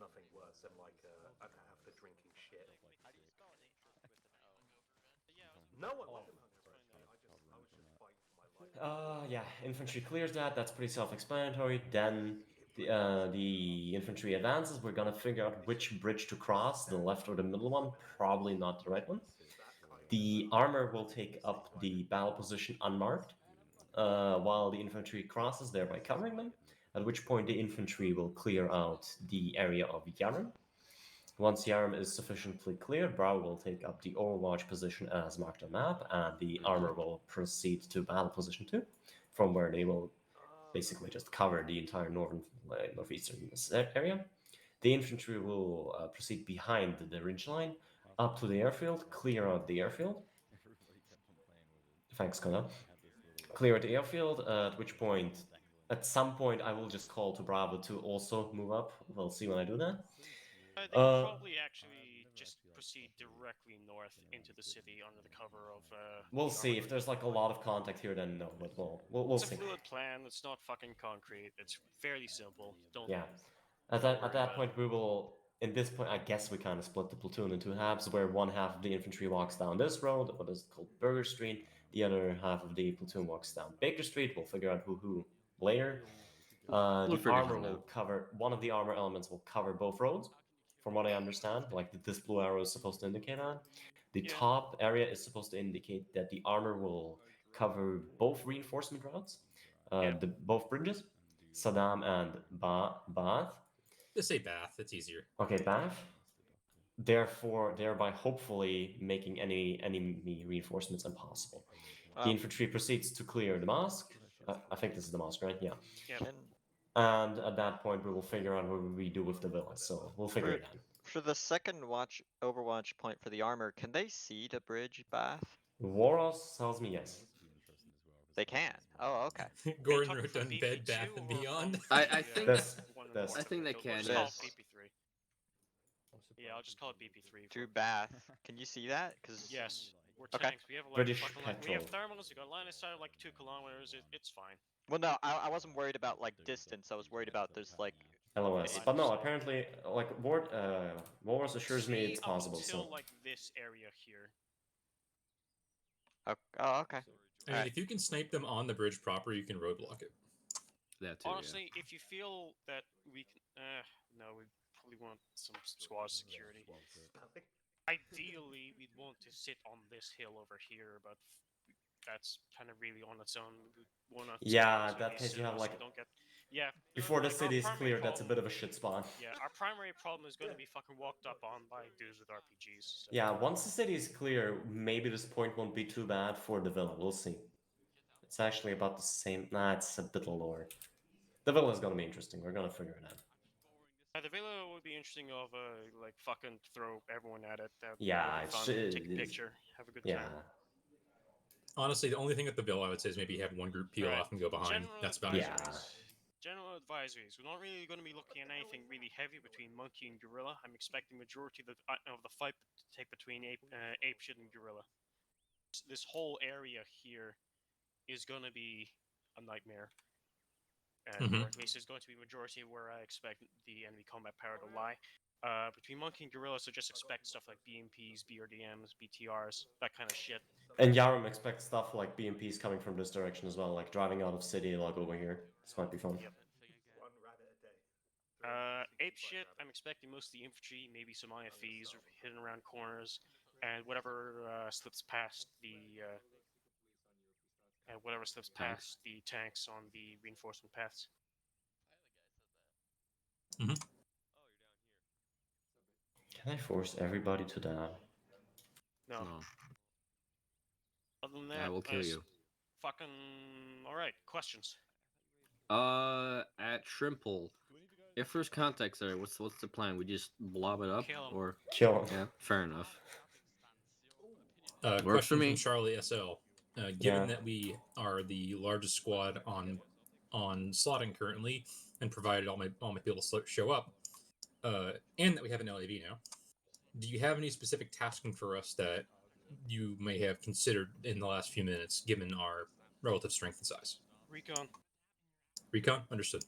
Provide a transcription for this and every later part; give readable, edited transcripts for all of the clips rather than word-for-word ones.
nothing worse than like after drinking shit. No one let him hungover. I was just fighting for my life. Yeah, infantry clears that. That's pretty self-explanatory. Then the infantry advances. We're gonna figure out which bridge to cross, the left or the middle one. Probably not the right one. The armor will take up the battle position unmarked, while the infantry crosses, thereby covering them. At which point the infantry will clear out the area of Yarm. Once Yarm is sufficiently cleared, Bravo will take up the Overwatch position as marked on map, and the armor will proceed to battle position 2, from where they will basically just cover the entire northeastern area. The infantry will proceed behind the ridge line, up to the airfield, clear out the airfield. Thanks, Connor. Clear the airfield, at which point, at some point, I will just call to Bravo to also move up. We'll see when I do that. They can probably actually just proceed directly north into the city under the cover of. We'll see. If there's like a lot of contact here, then no, but we'll it's see. It's a fluid plan. It's not fucking concrete. It's fairly simple. Don't. Yeah. At that point, we will. In this point, I guess we kind of split the platoon into halves, where one half of the infantry walks down this road, what is called Burger Street. The other half of the platoon walks down Baker Street. We'll figure out who later. The armor will cover one of the armor elements will cover both roads, from what I understand. Like this blue arrow is supposed to indicate that. The top area is supposed to indicate that the armor will cover both reinforcement routes, both bridges, Saddam and Bath. Just say Bath. It's easier. Okay, Bath. Thereby hopefully making any enemy reinforcements impossible. The infantry proceeds to clear the mosque. I think this is the mosque, right? Yeah. And at that point, we will figure out what we do with the villas. So we'll figure it out. For the second Overwatch point for the armor, can they see the bridge, Bath? Waros tells me yes. They can. Oh, okay. Gordon wrote down Bed, Bath, and Beyond. I think I think they can. Yes. BP3. Yeah, I'll just call it BP3. Through Bath. Can you see that? Cause yes, we're tanks. We have like British we have thermals. We got line of sight of like 2 kilometers. It's fine. Well, no, I wasn't worried about like distance. I was worried about there's like. LOS, but no, apparently, like Waros assures me it's possible. Until like this area here. Oh, okay. I mean, if you can snipe them on the bridge proper, you can roadblock it. That too, honestly, if you feel that we can, no, we probably want some squad security. Ideally, we'd want to sit on this hill over here, but that's kind of really on its own. That case you have like. Before the city is clear, that's a bit of a shit spot. Yeah, our primary problem is going to be fucking walked up on by dudes with RPGs. So. Yeah, once the city is clear, maybe this point won't be too bad for the villa. We'll see. It's actually about the same. Nah, it's a bit lower. The villa is gonna be interesting. We're gonna figure it out. The villa would be interesting of like fucking throw everyone at it. Take a picture, have a good time. Honestly, the only thing with the villa I would say is maybe have one group peel off and go behind. That's about it. General advisories. We're not really going to be looking at anything really heavy between Monkey and Gorilla. I'm expecting majority of the fight to take between Apeshit and Gorilla. This whole area here is going to be a nightmare. And or at least it's going to be majority where I expect the enemy combat power to lie. Between Monkey and Gorilla, so just expect stuff like BMPs, BRDMs, BTRs, that kind of shit. And Yarum expects stuff like BMPs coming from this direction as well, like driving out of city, like over here. This might be fun. Yep. Ape shit, I'm expecting most of the infantry, maybe some IFEs hidden around corners, and whatever slips past the tanks on the reinforcement paths. Can I force everybody to die? No. Other than that, I will kill you. Fucking alright, questions. At Shrimple, if there's context there, what's the plan? We just blob it up or kill him? Yeah, fair enough. Question from Charlie SL. Given that we are the largest squad on slotting currently, and provided all my people show up, and that we have an LAV now, do you have any specific tasking for us that you may have considered in the last few minutes, given our relative strength and size? Recon. Recon? Understood.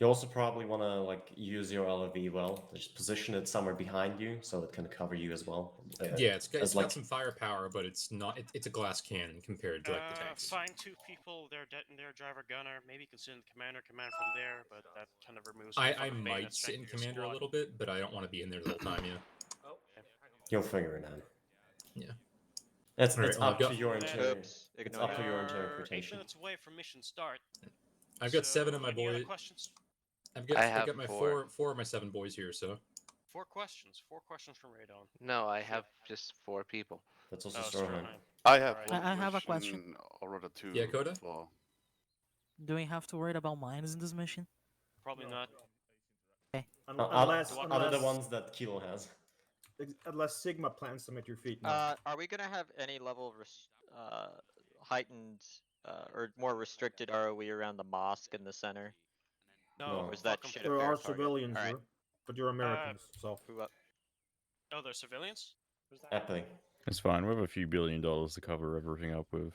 You also probably want to like use your LRV well. Just position it somewhere behind you so it can cover you as well. Yeah, it's got, as like some firepower, but it's not. It's a glass cannon compared to like the tanks. Find 2 people, their driver gunner, maybe consider the commander command from there, but that kind of removes. I fucking bayonet might sit in strength of your commander a squad. little bit, but I don't want to be in there the whole time. Yeah. Oh, you'll figure it out. Yeah. It's Alright, it's well, up I've to got- your Oops, it's ignore up to that. your We're 8 interpretation. minutes away from mission start. I've got so 7 of my any other boys. questions? I've I got have my 4. 4 of my 7 boys here. So 4 questions. 4 questions from Radon. No, I have just 4 people. That's also Oh, Starman. Starman. I have Alright. one I have a question. or rather 2. Yeah, Coda? Well, Do we have to worry about mines in this mission? Probably not. unless Other the ones that Kilo has. unless Sigma plants them at your feet. No. Are we gonna have any level of heightened or more restricted ROE around the mosque in the center? No, No. Or is that fuck 'em. shit a There fair are target? civilians Alright, here, but you're Americans, so. who up? Oh, they're civilians? Epic. It's fine. We have a few $1 billion to cover everything up with.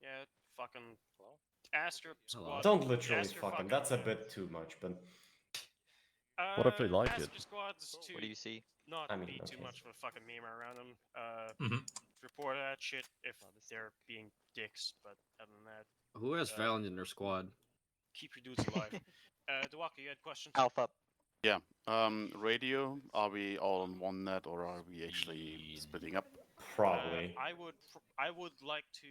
Yeah, fucking. Ask your squad. Don't literally ask your fuck him. fucking- That's a bit too much, but What if they like ask it? your squads to What do you see? not I mean, be too okay. much of a fucking meme around them. Mhm. Report that shit if they're being dicks, but other than that, Who has Valiant in their squad? keep your dudes alive. Dewaka, you had questions? Alpha. radio. Are we all on one net or are we actually splitting up? probably. I would like to.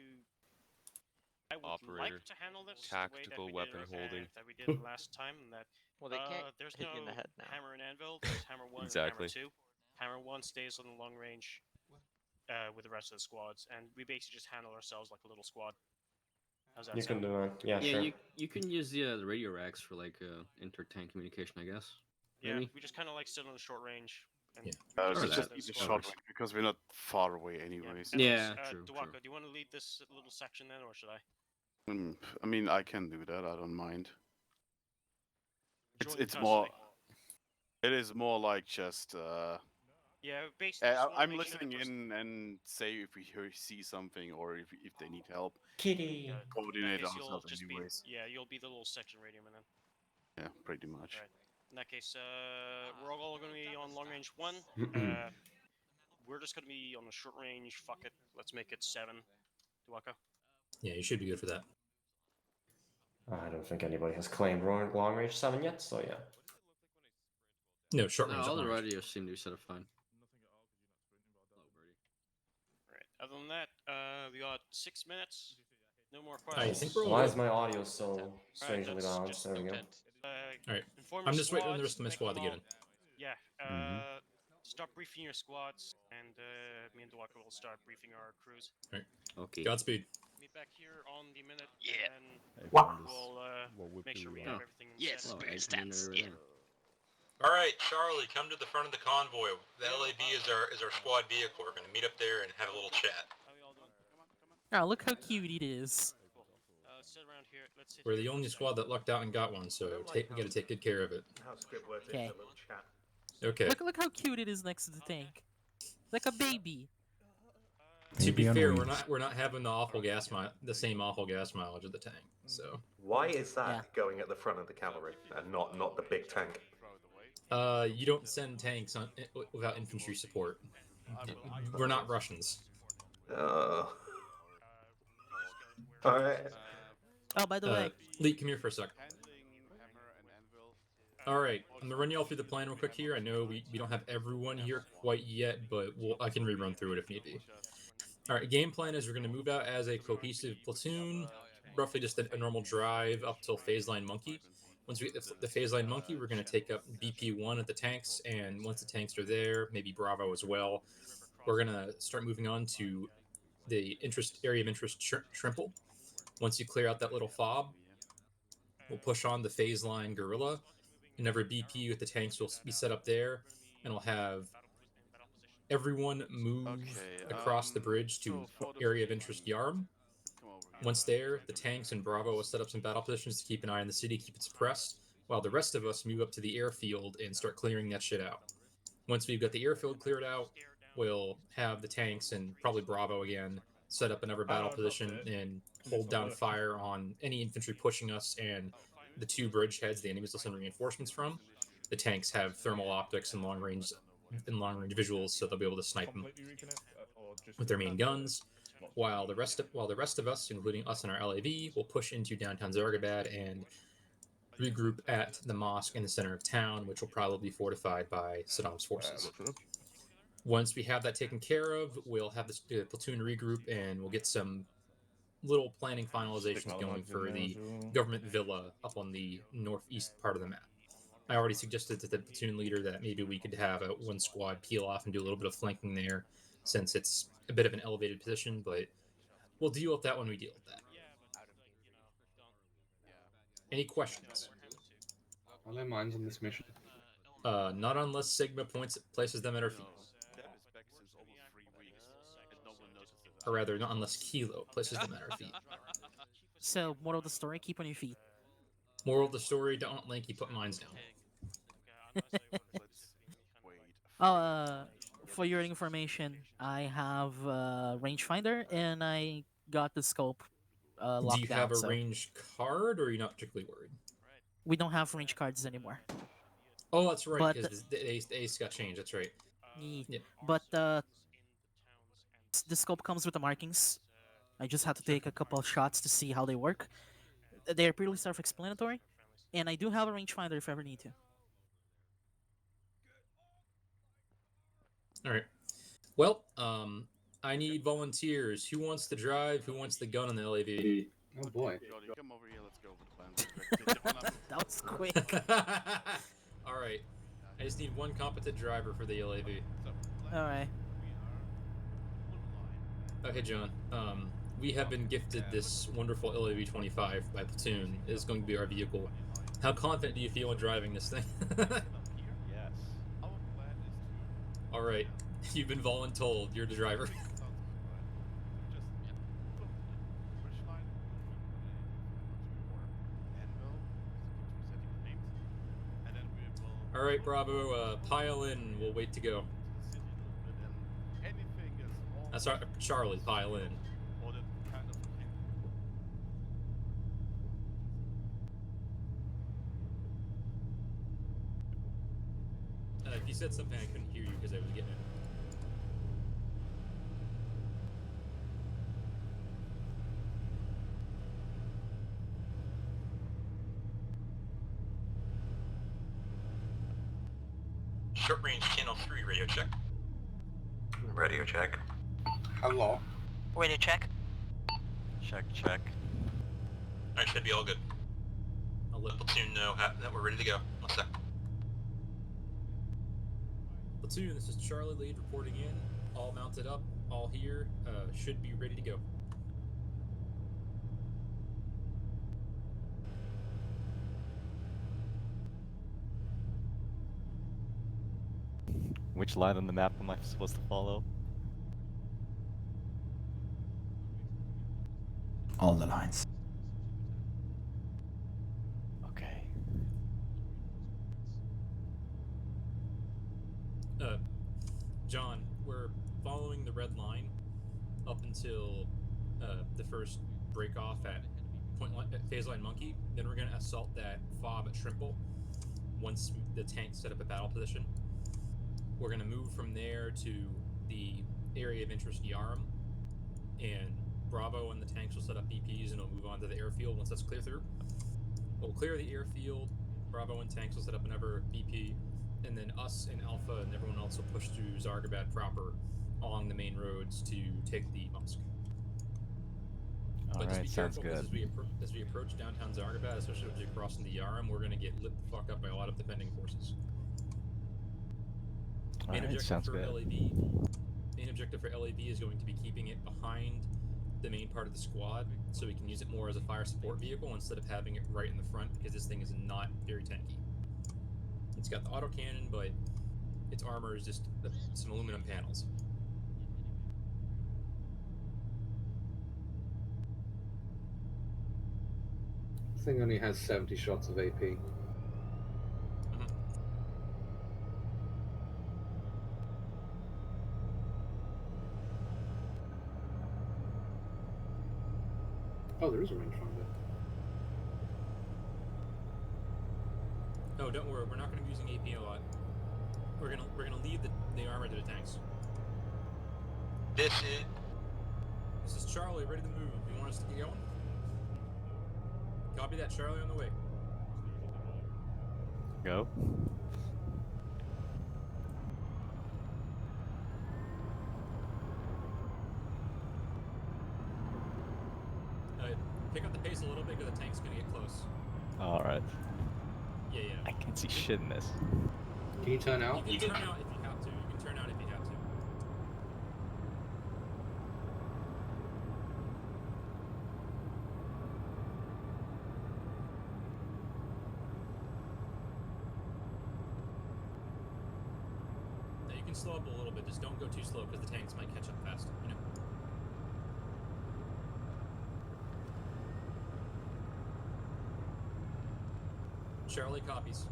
I would Operator, like to handle this tactical the way weapon that we holding. Did, that we did last time. And that Well, they can't there's hit no you in the head now. hammer and anvil. There's hammer 1 Exactly. and hammer 2. Hammer 1 stays on the long range with the rest of the squads, and we basically just handle ourselves like a little squad. How's that You can sound? do that. Yeah, Yeah, sure. you can use the radio racks for like inter-tank communication, I guess. Yeah, Maybe? we just kind of like sit on the short range. And Yeah. we Or Let's just that. just sit keep the as short squads. range because we're not far away anyways. Anyways, Yeah, true, Dewaka, true. do you want to lead this little section then, or should I? I mean, I can do that. I don't mind. Join the It's more. custody. It is more like just. Yeah, basically. just wanna I'm make sure that listening there's- in and say if we see something or if they need help. Kitty. Yeah, in Coordinate that case, you'll ourselves just anyways. be. Yeah, you'll be the little section radio man then. Yeah, pretty much. Right. In that case, we're all going to be on long range 1. We're just going to be on the short range. Fuck it. Let's make it 7. Dewaka. yeah, you should be good for that. I don't think anybody has claimed long range 7 yet, so yeah. No, short No, range. all the long range. radios seem to be set up fine. Right. Other than that, we got 6 minutes. No more I questions. think we're all Why good. is my audio so strangely that's balanced? just There we go. content. Alright. Inform I'm your just waiting on the squads, rest of my make squad to them get all- in. Yeah. Mhm. Start briefing your squads, and me and Dewaka will start briefing our crews. Okay. Godspeed. Meet back here on the minute, Yeah. and Hey, What? find us we'll what whip make do sure we we have want. everything Yes, set. Oh, spirit I can stats. right Yeah. there. All right, Charlie, come to the front of the convoy. The LAB is our squad vehicle. We're going to meet up there and have a little chat. How we all doing? Oh, look how cute it is. Cool. Let's sit around here. Let's sit We're here the for a only second. squad that lucked out and got one, so we got to take good care of it. How script words Okay. in a little chat. Okay. Look how cute it is next to the tank. Like a baby. To be Maybe on fair, wings. we're not having the same awful gas mileage of the tank. So Why is that Yeah. going at the front of the cavalry and not the big tank? you don't send tanks without infantry support. We're not Russians. Oh. Alright. Oh, by the way, Lee, come here for a sec. Alright, I'm going to run you all through the plan real quick here. I know we don't have everyone here quite yet, but I can rerun through it if need be. Alright, game plan is we're going to move out as a cohesive platoon, roughly just a normal drive up till phase line monkey. Once we get the phase line monkey, we're going to take up BP1 at the tanks, and once the tanks are there, maybe Bravo as well, we're going to start moving on to the area of interest Trimple. Once you clear out that little fob, we'll push on the phase line Gorilla, and every BP with the tanks will be set up there, and we'll have everyone move across the bridge to area of interest Yarm. Once there, the tanks and Bravo will set up some battle positions to keep an eye on the city, keep it suppressed, while the rest of us move up to the airfield and start clearing that shit out. Once we've got the airfield cleared out, we'll have the tanks and probably Bravo again set up another battle position and hold down fire on any infantry pushing us and the two bridgeheads the enemies will send reinforcements from. The tanks have thermal optics and long range visuals, so they'll be able to snipe them with their main guns. While the rest of us, including us and our LAV, will push into downtown Zargabad and regroup at the mosque in the center of town, which will probably be fortified by Saddam's forces. Once we have that taken care of, we'll have this platoon regroup, and we'll get some little planning finalizations going for the government villa up on the northeast part of the map. I already suggested to the platoon leader that maybe we could have one squad peel off and do a little bit of flanking there, since it's a bit of an elevated position, but we'll deal with that when we deal with that. Any questions? Are there mines on this mission? Not unless Sigma places them at our feet. Or rather, not unless Kilo places them at our feet. So, moral of the story, keep on your feet. Moral of the story, don't Lanky put mines down. For your information, I have a rangefinder and I got the scope locked down. Do you have a so range card, or are you not particularly worried? we don't have range cards anymore. Oh, that's right, But because the ace got changed, that's right. Yeah. But the scope comes with the markings. I just have to take a couple of shots to see how they work. They're pretty self-explanatory, and I do have a rangefinder if I ever need to. All right. Well, I need volunteers. Who wants to drive? Who wants the gun on the LAV? Oh boy. Come over here, let's go over the plan. That was quick. All right. I just need one competent driver for the LAV. Alright. Okay, John. We have been gifted this wonderful LAV-25 by Platoon. It is going to be our vehicle. How confident do you feel in driving this thing? Yes. Our plan is to... All right. You've been voluntold. You're the driver. All right, Bravo. Pile in. We'll wait to go. Sorry, Charlie. Pile in. If you said something, I couldn't hear you because I was getting it. Short range channel 3, radio check. Radio check. Hello. Radio check. Check, check. Alright, should be all good. I'll let Platoon know that we're ready to go. 1 sec. Platoon, this is Charlie Lead reporting in. All mounted up, all here. Should be ready to go. Which line on the map am I supposed to follow? All the lines. Okay. John, we're following the red line up until the first break off at phase line Monkey. Then we're going to assault that fob at Shrimple once the tanks set up a battle position. We're going to move from there to the area of interest Yarum, and Bravo and the tanks will set up BPs and we'll move on to the airfield once that's clear through. We'll clear the airfield, Bravo and tanks will set up another BP, and then us and Alpha and everyone else will push through Zargabad proper along the main roads to take the mosque. But just be sounds careful, good. as we approach downtown Zargabad, especially as we cross into Yarum, we're going to get lit the fuck up by a lot of defending forces. Main objective for LAV is going to be keeping it behind the main part of the squad, so we can use it more as a fire support vehicle instead of having it right in the front, because this thing is not very tanky. It's got the autocannon, but its armor is just some aluminum panels. This thing only has 70 shots of AP. Oh, there is a rangefinder. Oh, don't worry. We're not going to be using AP a lot. We're gonna leave the armor to the tanks. This This is Charlie, ready to move. You want us to get going? Copy that, Charlie, on the way. Go. Pick up the pace a little bit because the tank's gonna get close. Alright. Yeah. I can't see shit in this. Can you turn out? You can turn out if you have to. You can turn out if you have to. Now you can slow up a little bit. Just don't go too slow because the tanks might catch up fast. You know. Charlie copies.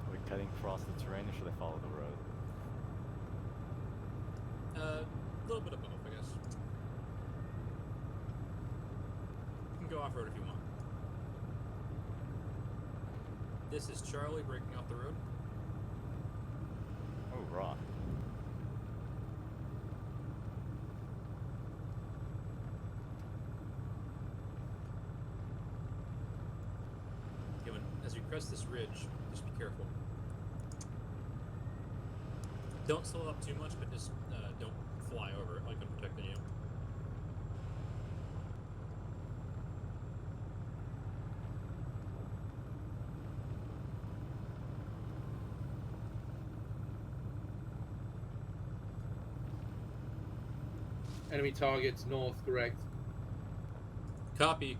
Are we cutting across the terrain or should I follow the road? A little bit of both, I guess. You can go off-road if you want. This is Charlie breaking off the road. Oh, rock. As we crest this ridge, just be careful. Don't slow up too much, but just don't fly over it like I'm protecting you. Enemy targets north, correct. Copy.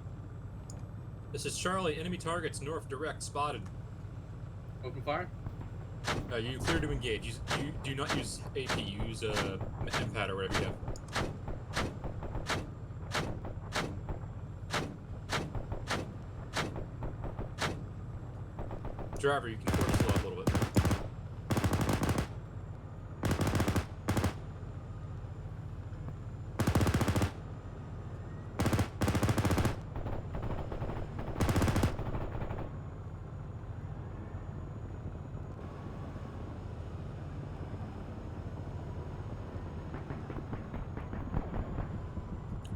This is Charlie. Enemy targets north direct spotted. Open fire. You clear to engage. You do not use AP. Use MPAD or whatever you have. Driver, you can afford to slow up a little bit.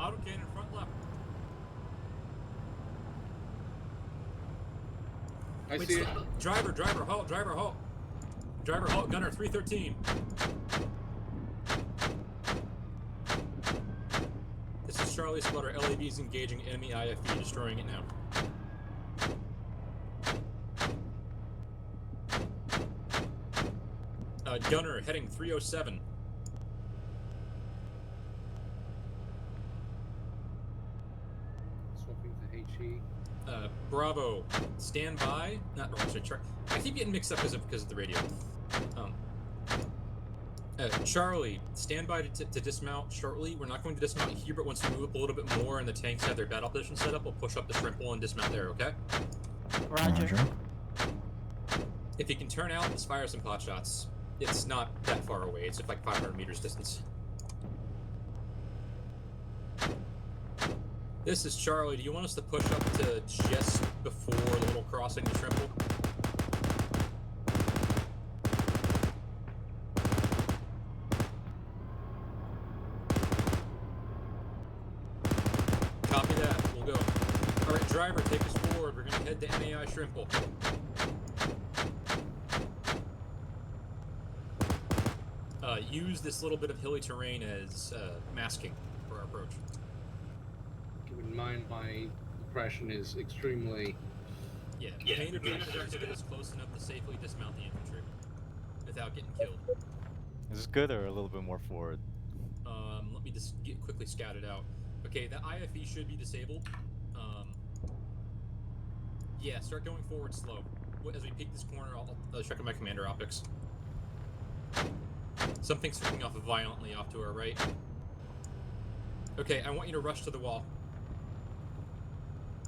Autocannon front left. I Wait, see it. stop. Driver, halt, driver, halt. Driver, halt, gunner, 313. This is Charlie Squatter. LAV is engaging enemy IFE, destroying it now. Gunner, heading 307. Swapping to HE. Bravo, stand by. Not sorry, I keep getting mixed up because of the radio. Charlie, stand by to dismount shortly. We're not going to dismount here, but once we move up a little bit more and the tanks have their battle position set up, we'll push up the shrimple and dismount there, okay? Roger. If you can turn out, let's fire some pot shots. It's not that far away. It's just like 500 meters distance. This is Charlie. Do you want us to push up to just before the little crossing to Trimble? Copy that. We'll go. Alright, driver, take us forward. We're going to head to NAI Shrimple. Use this little bit of hilly terrain as masking for our approach. Keep in mind my impression is extremely... Yeah, main objective is close enough to safely dismount the infantry without getting killed. Is this good or a little bit more forward? Let me just quickly scout it out. Okay, the IFE should be disabled. Yeah, start going forward slow. As we peek this corner, I'll check on my commander optics. Something's swinging off violently off to our right. Okay, I want you to rush to the wall.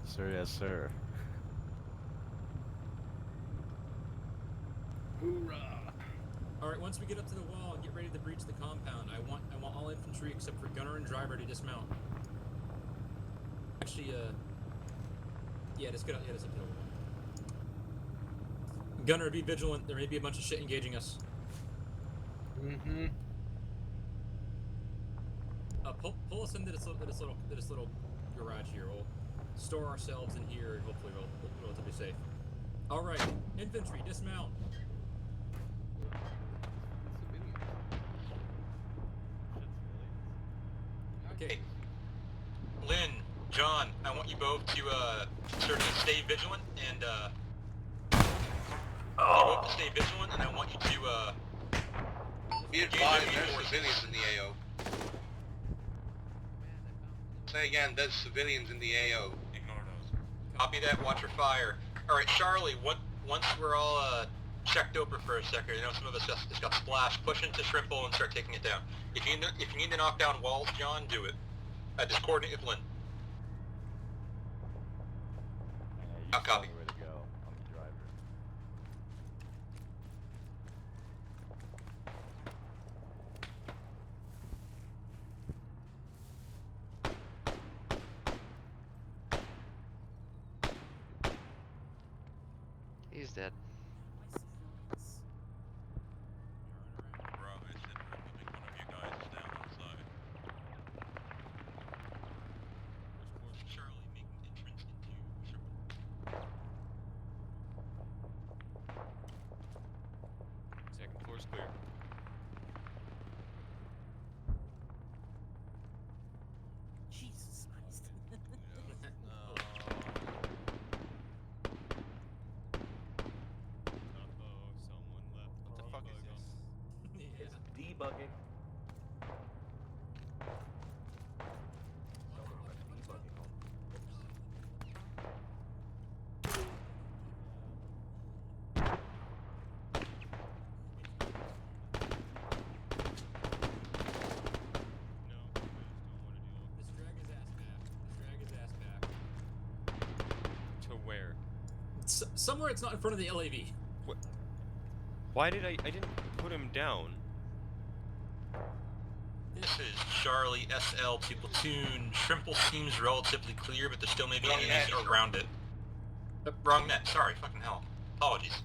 Sir, yes, sir. Hoorah! Alright, once we get up to the wall and get ready to breach the compound, I want all infantry except for gunner and driver to dismount. Actually, yeah, just get up to the wall. Gunner, be vigilant. There may be a bunch of shit engaging us. Mm-hmm. Pull us into this little garage here. We'll store ourselves in here, and hopefully we'll relatively safe. All right, infantry, dismount. Okay. Lynn, John, I want you both to sort of stay vigilant and stay vigilant, and I want you to be advised, there's civilians in the AO. Say again, there's civilians in the AO. Ignore those. Copy that. Watch your fire. All right, Charlie. Once we're all checked over for a second, I know some of us just got splashed. Push into Shrimple and start taking it down. If you need to knock down walls, John, do it. Just coordinate with Lynn. Yeah, you Copy. tell me where to go. I'm the driver. He's dead. Bravo, I said we're moving one of you guys down on the side. Charlie making entrance into Shrimple. Second floor's clear. Jesus Christ. What the fuck is this? It's debugging. To where? Somewhere it's not in front of the LAV. What? Why did I didn't put him down? This is Charlie SL to platoon. Shrimple seems relatively clear, but there still may be enemies around it. Wrong net. Sorry. Fucking hell. Apologies.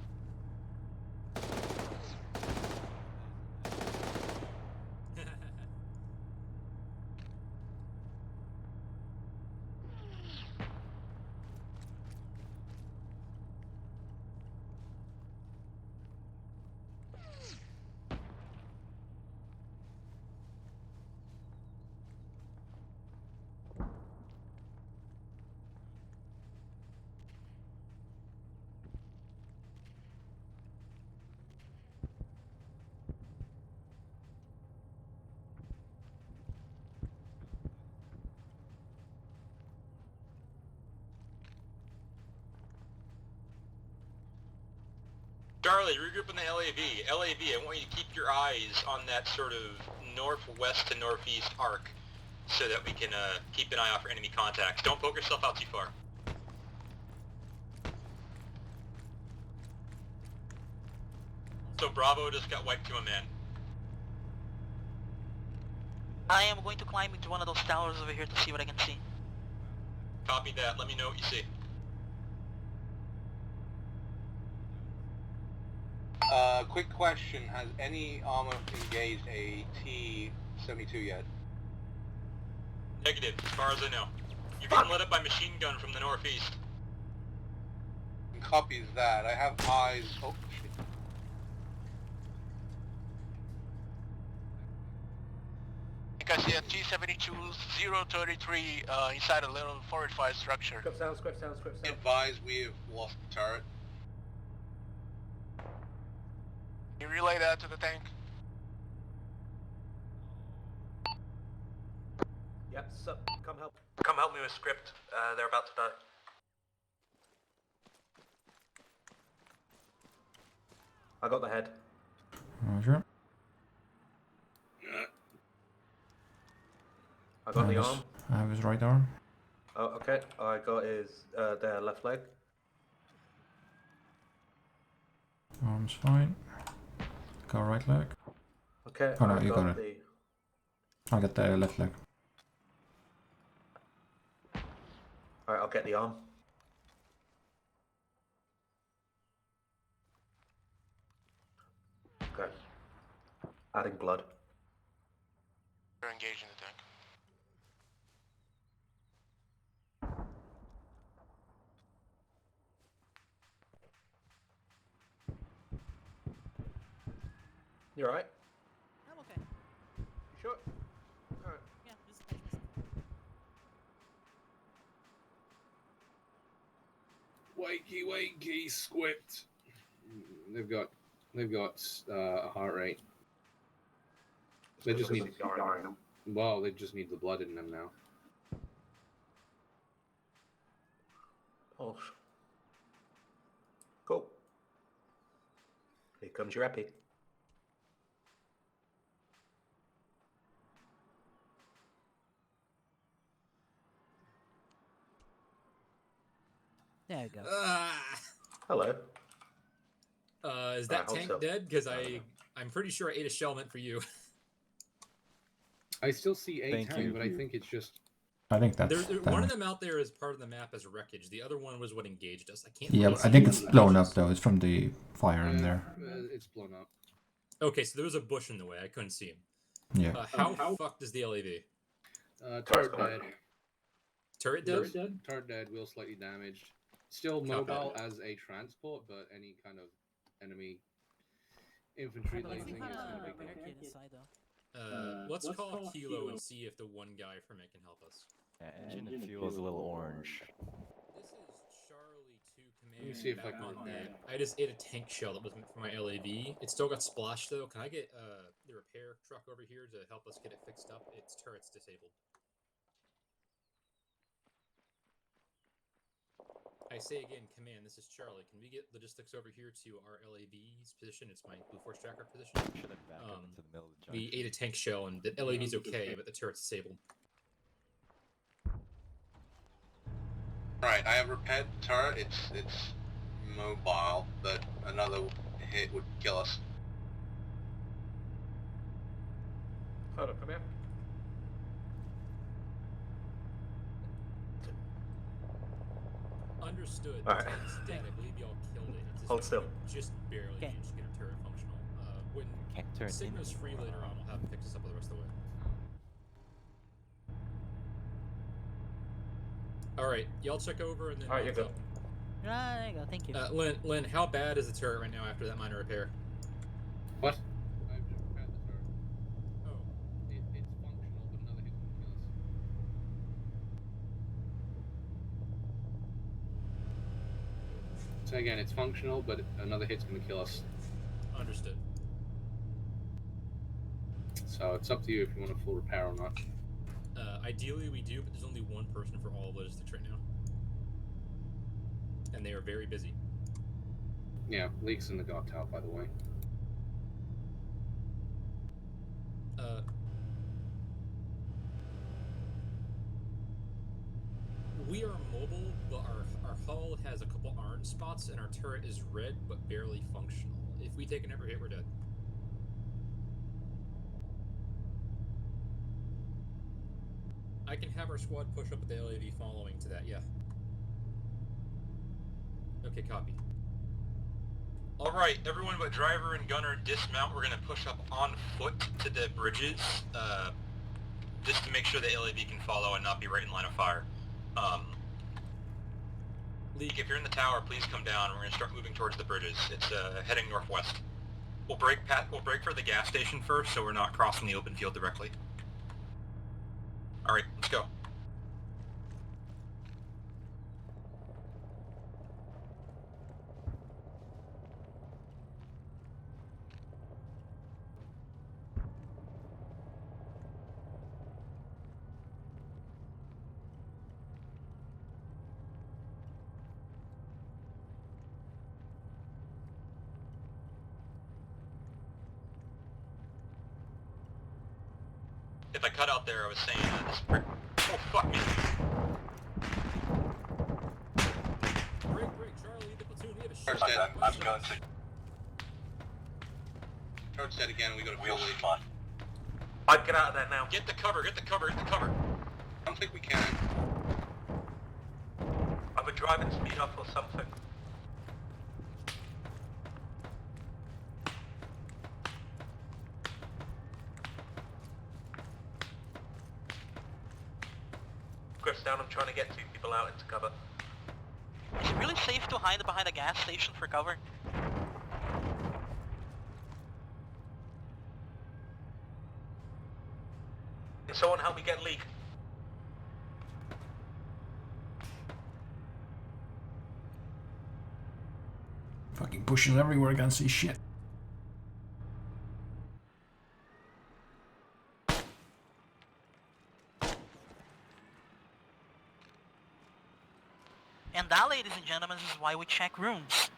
Charlie, regroup in the LAV. LAV, I want you to keep your eyes on that sort of northwest to northeast arc so that we can keep an eye out for enemy contacts. Don't poke yourself out too far. So Bravo just got wiped to a man. I am going to climb into one of those towers over here to see what I can see. Copy that. Let me know what you see. Quick question, has any armor engaged a T-72 yet? Negative, as far as I know. You're getting lit up by machine gun from the northeast. Copies that. I have eyes. Oh, shit. I think I see a T-72 033 inside a little fortified structure. Script sound, script sound, script sound. Advise we have lost the turret. You relay that to the tank? Yep, so, come help. Come help me with script. They're about to die. I got the head. Roger. I got the arm. I have his right arm. Oh, okay. I got his their left leg. Arm's fine. Got right leg. Okay. Oh no, I you got it. I got the left leg. Alright, I'll get the arm. Okay. Adding blood. You're engaging the tank. You alright? I'm okay. You sure? Alright. Yeah, just touch myself. Wakey, squipt. They've got a heart rate. They just need well, they just need the blood in them now. Oh. Cool. Here comes your epi. There you go. Hello. Is that hold tank still. dead? Because I'm pretty sure I ate a shell meant for you. I still see a Thank tank, you. but I think it's just. I think that's. One of them out there is part of the map as wreckage. The other one was what engaged us. I can't. Yeah, really but I see think the it's blown locations. up though. It's from the fire in there. It's blown up. Okay, so there was a bush in the way. I couldn't see him. Yeah. How fucked is the LAV? Turret dead. Turret dead? Turret dead. Wheel slightly damaged. Still Copy. mobile as a transport, but any kind of enemy infantry But I lasing think is going to be better good. kid inside though. Let's call Kilo and see if the one guy from it can help us. Yeah, engine and fuel is a little orange. This is Charlie 2 Command. Let me see if I back can on repair deck. I just ate a tank shell that was meant for my LAV. It still got splashed though. Can I get the repair truck over here to help us get it fixed up? Its turret's disabled. I say again, Command, this is Charlie. Can we get logistics over here to our LAV's position? It's my Blue Force Tracker position. Should have back up into the middle of the We junction. ate a tank shell and the LAV's okay, but the turret's disabled. Right, I have repaired the turret. It's mobile, but another hit would kill us. Hold on, come here. Understood. All right. The tank's dead. I believe y'all killed it. It's Hold still. Just barely Okay. managed to get our turret functional. When Can't turn Sigma's free later on, we'll have him fix us up the rest of the way. Alright, y'all check over and then. Alright, you're good. Ah, there you go. Thank you. Lynn, how bad is the turret right now after that minor repair? What? I've just repaired the turret. Oh. It's functional, but another hit will kill us. So again, it's functional, but another hit's going to kill us. Understood. So it's up to you if you want a full repair or not. Ideally we do, but there's only one person for all logistics right now. And they are very busy. Yeah, leaks in the guard tower, by the way. We are mobile, but our hull has a couple orange spots, and our turret is red, but barely functional. If we take an ever hit, we're dead. I can have our squad push up with the LAV following to that, yeah. Okay, copy. Alright, everyone but driver and gunner dismount. We're going to push up on foot to the bridges, just to make sure the LAV can follow and not be right in line of fire. League, if you're in the tower, please come down. We're going to start moving towards the bridges. It's heading northwest. We'll break for the gas station first, so we're not crossing the open field directly. Alright, let's go. If I cut out there, I was saying this. Oh fuck me! Break, Charlie, the platoon, we have a shot. Charge dead. I'm going to. Charge dead again. We go to wheels. Fine. I'd get out of there now. Get the cover. Get the cover. Get the cover. I don't think we can. Are we driving speed up or something? Griff's down, I'm trying to get two people out into cover. Is it really safe to hide behind a gas station for cover? Can someone help me get leak? Fucking bushes everywhere, I can't see shit. And that, ladies and gentlemen, is why we check rooms.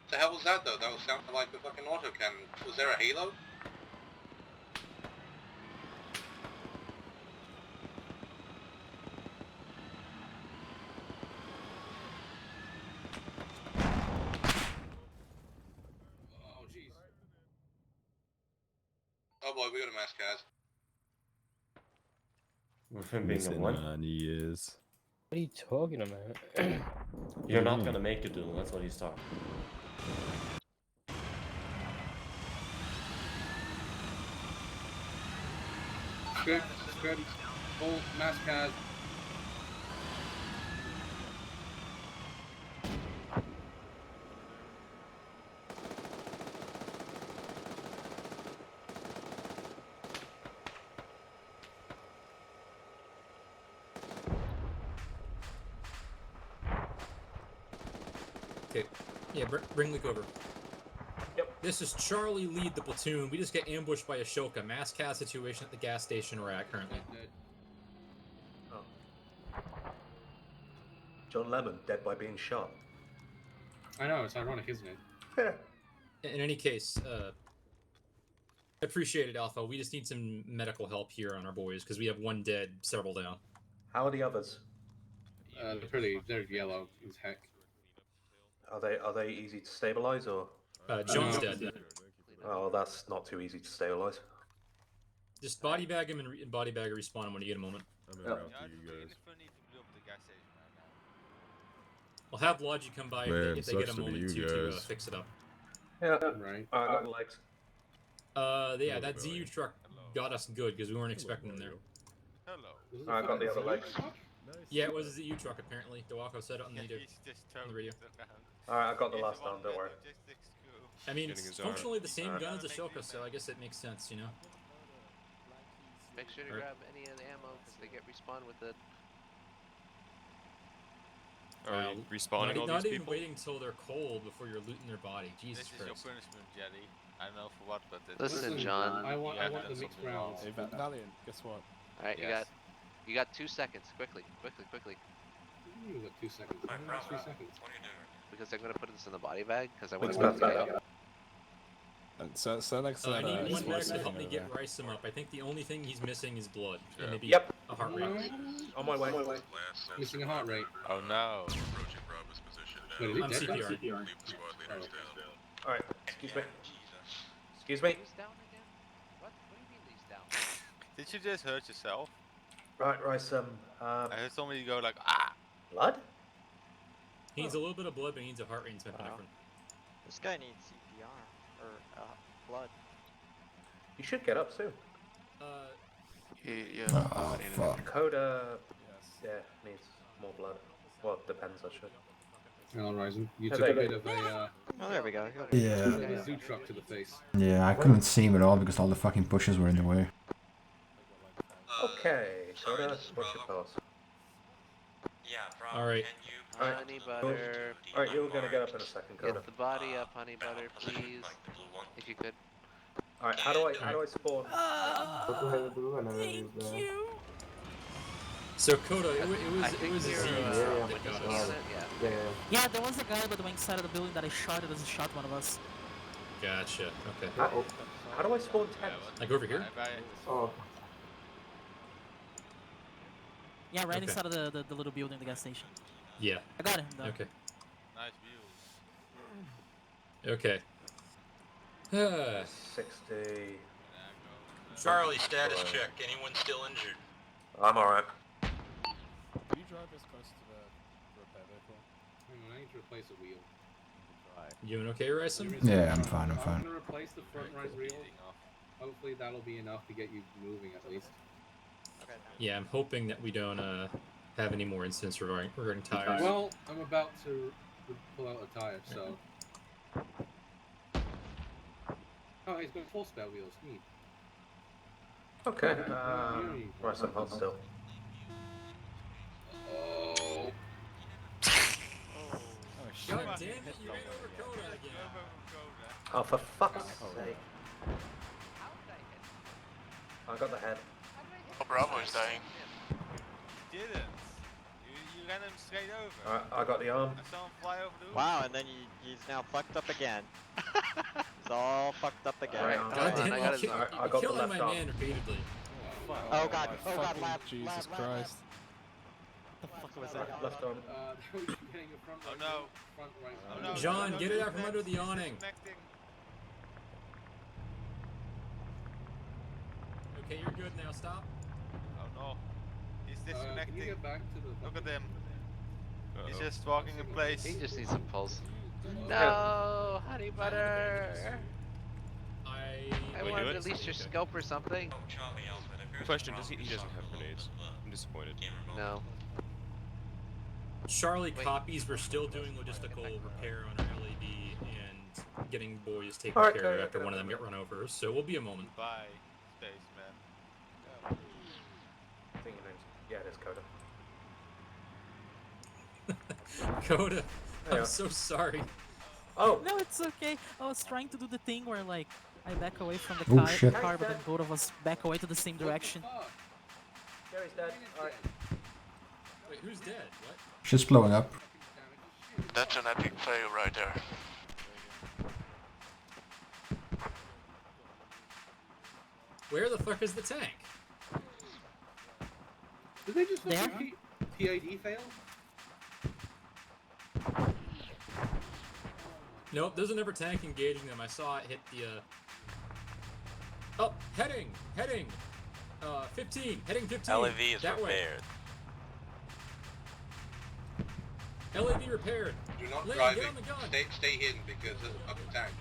The hell was that though? That was sounding like the fucking autocannon. Was there a halo? Oh jeez. Oh boy, we got a mass cast. With him being a one? He is. What are you talking about? You're not gonna make it, dude. That's what he's talking. Script. Full mass cast. Okay. Yeah, bring Luke over. Yep. This is Charlie, lead the platoon. We just get ambushed by Ashoka. Mass cast situation at the gas station we're at currently. Oh. John Lemon dead by being shot. I know, it's ironic, isn't it? In any case, appreciate it, Alpha. We just need some medical help here on our boys because we have one dead, several down. How are the others? They're yellow as heck. Are they easy to stabilize or? John's dead. Oh, that's not too easy to stabilize. Just body bag him and body bag respawn him when you get a moment. We'll have Logi come by if they get a moment to fix it up. Yeah, right. I got the legs. Yeah, that ZU truck got us good because we weren't expecting them there. Hello. I got the other legs. Yeah, it was a ZU truck apparently. Dewako said it on the radio. Alright, I got the last down, don't worry. I mean, it's functionally the same gun as Ashoka, so I guess it makes sense, you know? Make sure to grab any of the ammo, because they get respawned with it. Are we respawning all not these even people? waiting until they're cold before you're looting their body. Jesus This Christ. is your punishment, Jelly. I don't know for what, but Listen, John. I want the mixed rounds. Hey, Valiant, guess what? Alright, you got 2 seconds. Quickly. You got 2 seconds. I got 3 seconds. Because I'm gonna put this in the body bag, because I want What's to that? go. And so next I need one explosive back to thing help me over get there. Rice him up. I think the only thing he's missing is blood. And maybe Yep. a heart rate. On my way. Missing a heart rate. Oh no. Wait, is I'm it dead? CPR. Alright, excuse me. Excuse me. Who's down again? What? What do you mean he's down? Did you just hurt yourself? Right, I heard somebody go like, ah! blood? He needs a little bit of blood, but he needs a heart rate and epinephrine. This guy needs CPR or blood. You should get up soon. Yeah. Oh, fuck. Dakota, yeah, needs more blood. Well, depends, I should. Well, Ryzen, you Yeah, took a they- bit of a Oh, there we go. Yeah. zoo truck to the face. Yeah, I couldn't see him at all because all the fucking bushes were in the way. Okay, Dakota, what's your pass? Alright. Honey butter. Alright, you're gonna get up in a second, Dakota. Get the body up, honey butter, please. If you could. Alright, how do I spawn? Thank you. So Coda, it I think was a you're, Z witnessing that got us. it? Yeah. Yeah, there was a guy by the wing side of the building that I shot at as he shot one of us. Gotcha. Okay. How do I spawn tents? Like over here? Oh. Yeah, right Okay. inside of the little building, the gas station. Yeah. I got him though. Okay. Nice view. Okay. 60. Charlie, status check. Anyone still injured? I'm alright. Can you drive us close to the repair vehicle? Hang on, I need to replace a wheel. You doing okay, Ryson? Yeah, I'm fine. I'm I'm fine. gonna replace the front right wheel. Hopefully that'll be enough to get you moving at least. Okay. Yeah, I'm hoping that we don't have any more incidents regarding tires. Well, I'm about to pull out a tire, so. Oh, he's got full spare wheels. Neat. Okay. Right, so hold still. Oh. God damn it, you ran over Coda again. Oh, for fuck's sake. I got the head. Oh, Bravo is dying. You didn't. You ran him straight over. Alright, I got the arm. I saw him fly over the roof. Wow, and then he's now fucked up again. He's all fucked up again. Right, God damn it, I got the killing left my arm. man repeatedly. Oh god, Fucking left, Jesus left, Christ. What the fuck was that? Left arm. Getting a front right. Oh no. Front right. Oh no. John, get it out from under the awning. Disconnecting. Okay, you're good now. Stop. Oh no. He's Can you disconnecting. get back to the? Look at him. He's just walking in place. He just needs some pulse. No, honey butter. I Wait, wanted do at it? least your scope or something. Question: Does he doesn't have grenades? I'm disappointed. No. Charlie copies. We're still doing logistical repair on our LAD and getting boys taken Alright, care of okay, after okay. one of them get run over. So we'll be a moment. Bye, spaceman. I think your name's... Yeah, it is Coda. Coda, Yeah. I'm so sorry. Oh! No, it's okay. I was trying to do the thing where like I back away from the Oh, car, shit. but then both of us back away to the same direction. Jerry's dead. Alright. Wait, who's dead? What? Shit's blowing up. That's an epic fail right there. Where the fuck is the tank? Did they just There? fucking PID fail? Nope, there's another tank engaging them. I saw it hit the, Oh, heading! 15! Heading 15! LAV is that repaired. Way. LAV repaired! Do not Lane, drive get it. on the gun! Stay hidden because there's a fucking tank.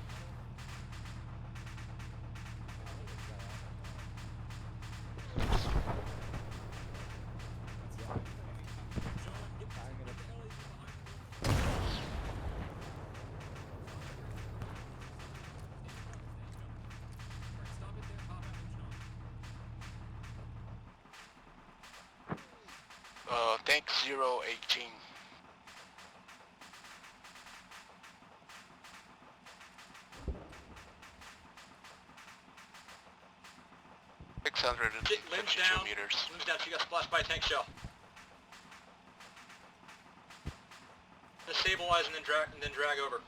Tank 018. Limbs down. Limbs down. She got splashed by a tank shell. Just stabilize and then drag over.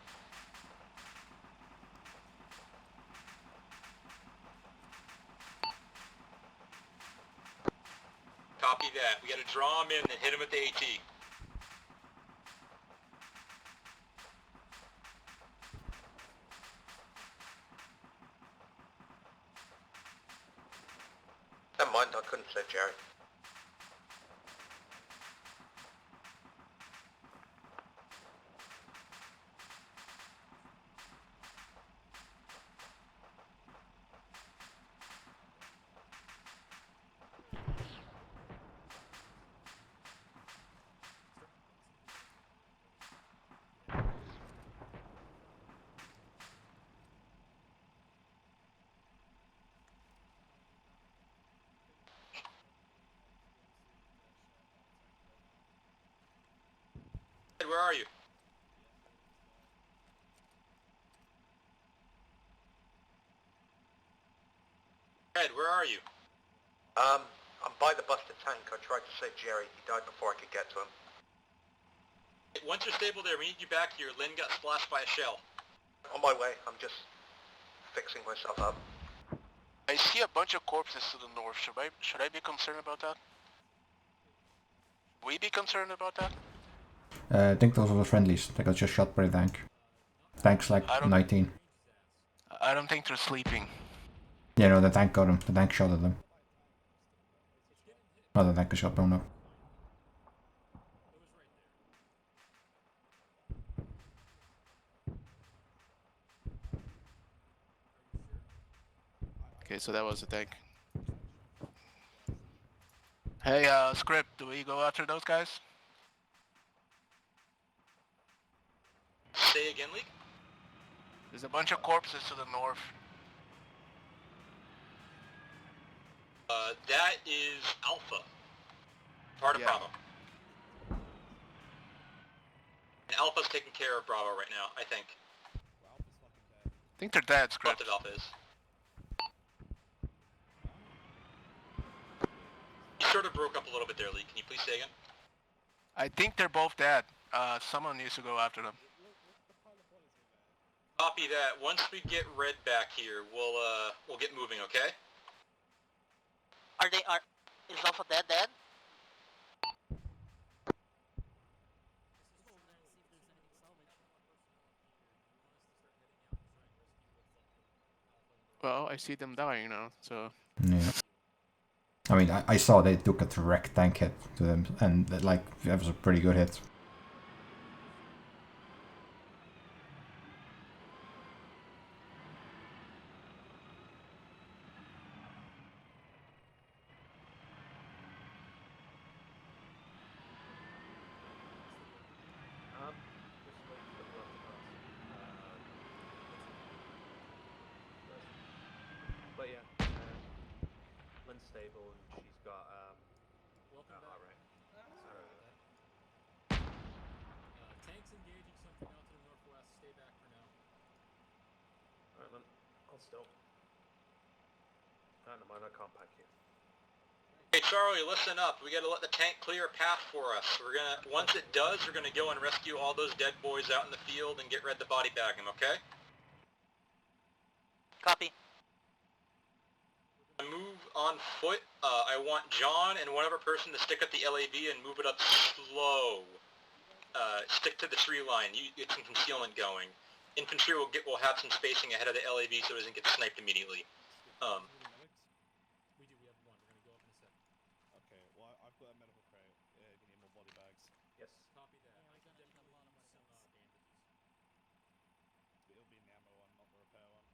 Copy that. We gotta draw him in and hit him at the AT. Never mind, I couldn't say Jerry. Where are you? Ed, where are you? I'm by the busted tank. I tried to save Jerry. He died before I could get to him. Once you're stable there, we need you back here. Lynn got splashed by a shell. On my way. I'm just fixing myself up. I see a bunch of corpses to the north. Should I be concerned about that? We be concerned about that? I think those were the friendlies. They got just shot by the tank. Tank's like 19. I don't think they're sleeping. Yeah, no, the tank got him. The tank shot at them. Oh, the tank is shot blown up. Okay, so that was the tank. Hey, Script, do we go after those guys? Say again, League? There's a bunch of corpses to the north. That is Alpha. Part of Bravo. And Alpha's taking care of Bravo right now, I think. I think they're dead, Script. Both of Alpha is. You sort of broke up a little bit there, Lee. Can you please say again? I think they're both dead. Someone needs to go after them. Copy that. Once we get Red back here, we'll get moving, okay? Is Alpha dead? Well, I see them dying now, so... Yeah. I mean, I saw they took a direct tank hit to them, and like, that was a pretty good hit. But yeah, Lynn's stable and she's got heart rate. Tanks engaging something out to the northwest. Stay back for now. Alright, Lynn, I'll stop. Never mind, I can't pack you. Hey Charlie, listen up. We gotta let the tank clear a path for us. Once it does, we're gonna go and rescue all those dead boys out in the field and get Red the body bag him, okay? Copy. Move on foot. I want John and one other person to stick at the LAV and move it up slow. Stick to the tree line. You get some concealment going. Infantry will have some spacing ahead of the LAV so it doesn't get sniped immediately. We do. We have one. We're gonna go up in a sec. Okay, well, I've got a medical crate. If you need more body bags. Yes. Copy that. Keep them moving some bandages. It'll be the ammo one, not the repair one.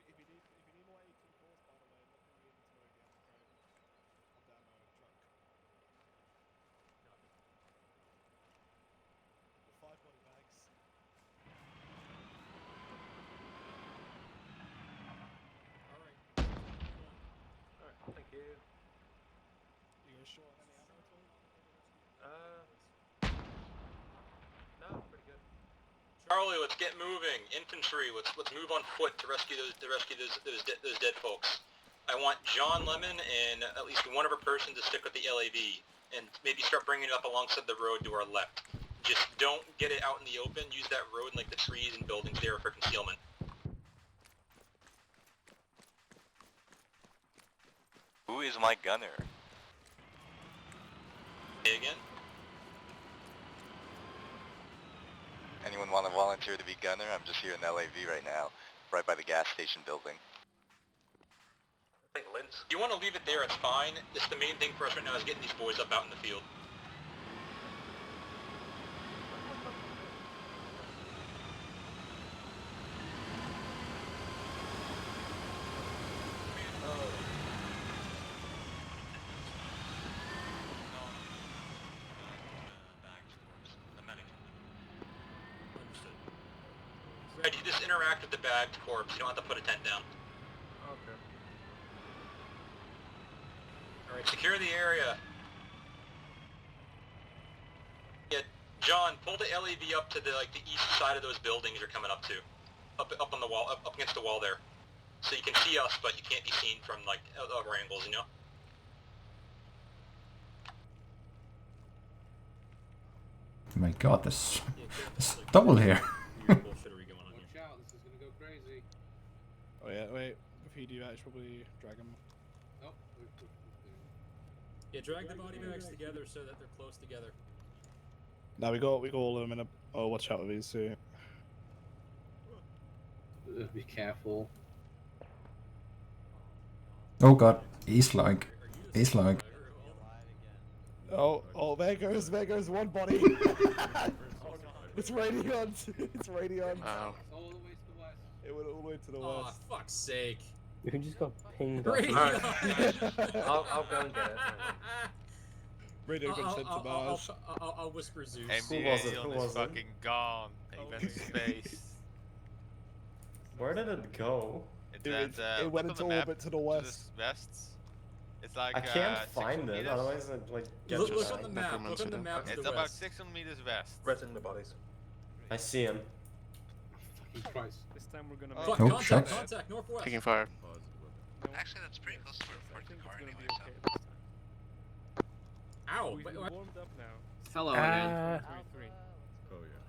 If you need more 18-4s, by the way, look in the inventory of the ammo crate. On the ammo truck. With 5 body bags. Alright. Alright, thank you. You guys short on any ammo at all? No, pretty good. Charlie, let's get moving. Infantry, let's move on foot to rescue those dead folks. I want John Lemon and at least one other person to stick with the LAV and maybe start bringing it up alongside the road to our left. Just don't get it out in the open. Use that road and like the trees and buildings there for concealment. Who is my gunner? Say again? Anyone want to volunteer to be gunner? I'm just here in LAV right now, right by the gas station building. I think Lynn's. If you want to leave it there, it's fine. Just the main thing for us right now is getting these boys up out in the field. Red, you just interact with the bagged corpse. You don't have to put a tent down. Okay. Alright, secure the area. John, pull the LAV up to the east side of those buildings you're coming up to, up on the wall, up against the wall there, so you can see us, but you can't be seen from other angles, you know. Oh my god, there's double here. Watch out, this is gonna go crazy. Oh yeah, wait. If you do that, you should probably drag him. Oh, Yeah, drag the body bags together so that they're close together. Now we got all of them in a. Oh, watch out with these two. Be careful. Oh god, he's like. Oh, there goes one body. It's Radiant. It's Radiant. All the way to the west. It went all the way to the Oh, west. fuck's sake. We just got pinged Alright. off. I'll go and get it. Radio got sent to Mars. I'll whisper Zeus. MBA is fucking gone. He went to space. Where did it go? It went into orbit to the west. It's like I can't 6 find it, meters. otherwise it like gets Look on the map. Look on the map to It's the about west. 6 meters west. Resin the bodies. I see him. Fucking Christ. This time we're gonna. Oh, Oh, contact, shots. contact, northwest. Taking fire. Actually, that's pretty close to where the car anyway, so. Ow! We've Wait, warmed up now. Hello again.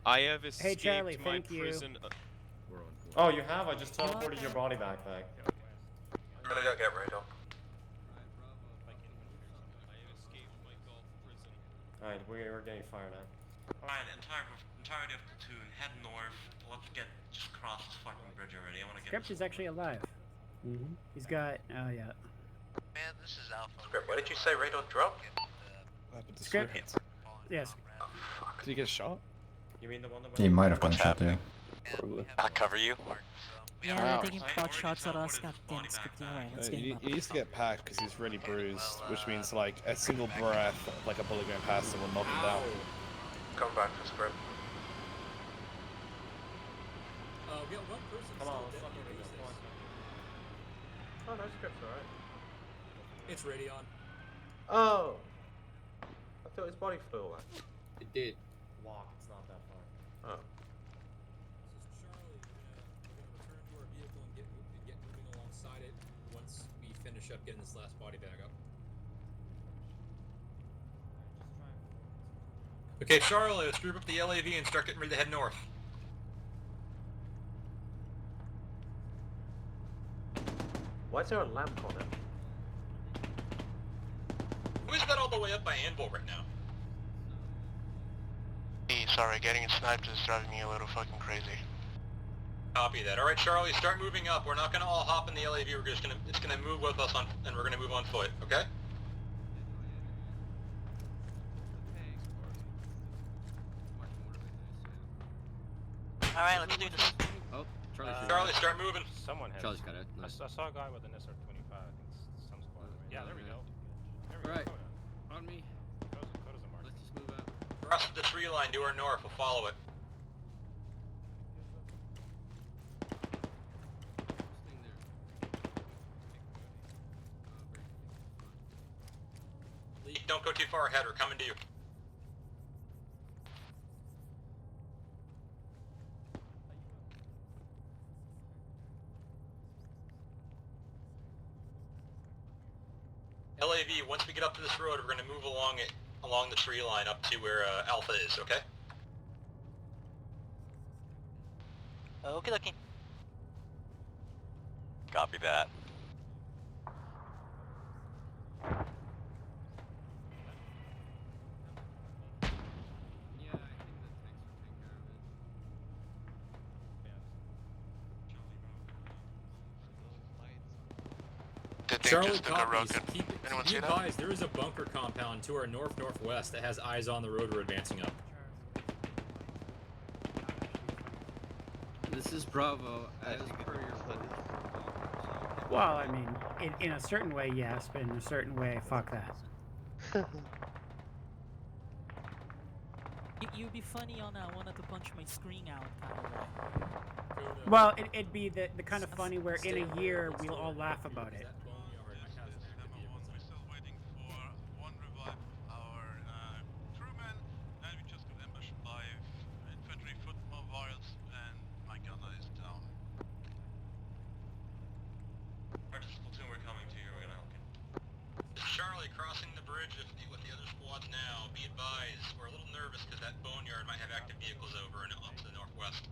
I have escaped Charlie, my thank you. prison. Oh, you have? I just teleported your body backpack. Ready to get right up. Alright, we're getting fired at. Alright, entirety of platoon, head north. Let's just cross this fucking bridge already. I wanna get. Script is actually alive. He's got. Oh yeah. Man, this is Alpha. Script, what did you say? Right on drop? Script. Yes. Did he get shot? You mean the one that He might have gotten shot, yeah. I'll cover you. Yeah, they're taking pot shots at us. God damn it, scripting. Alright, let's get him He needs to get packed because he's really bruised, which means like a single breath, like a bullet going past him will knock him down. Come back to script. We got one person Come on, still let's dead fucking in read the this bases. one. Oh, no, script's alright. It's Radion. Oh! I thought his body flew away. It did. Walk, it's not that far. Oh. This is Charlie. We're gonna return to our vehicle and get moving alongside it once we finish up getting this last body bag up. Okay, Charlie, let's group up the LAV and start getting ready to head north. Why is there a lamp on it? Who's that all the way up by Anvil right now? Sorry, getting sniped is driving me a little fucking crazy. Copy that. Alright, Charlie, start moving up. We're not gonna all hop in the LAV, it's gonna move with us and we're gonna move on foot, okay? Alright, let's do this. Oh, Charlie, start moving. Someone has. Charlie's got it. I Nice. saw a guy with an SR-25. I think some squad. Right? Yeah, there we go. There we Alright. go. On me. Coda's a mark. Let's just move out. Cross the tree line to our north, we'll follow it. Staying there. Don't go too far ahead, we're coming to you. LAV, once we get up to this road, we're going to move along the tree line up to where Alpha is, okay? Okie dokie. Copy that. Yeah, I think the tanks will take care of it. Did they Charlie just took a copies. road? Anyone Be see that? advised, there is a bunker compound to our northwest that has eyes on the road we're advancing up. This is Bravo, as per your order. Well, I mean, in a certain way, yes, but in a certain way, fuck that. You'd be funny on I wanted to punch my screen out kind of way. Well, it'd be the kind of funny where in a year we'll all laugh about it. We're still waiting for one revive of our crewman, and we just got ambushed. crossing the bridge with the other squads now. Be advised, we're a little nervous because that boneyard might have active vehicles over and off to the northwest.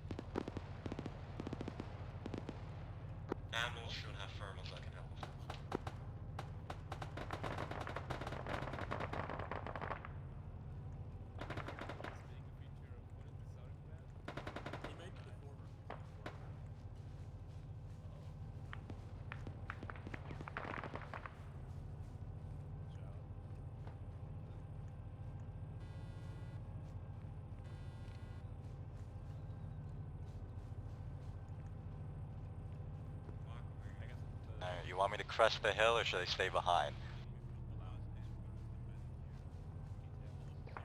Animals should have thermals that can help. You want me to crest the hill or should I stay behind?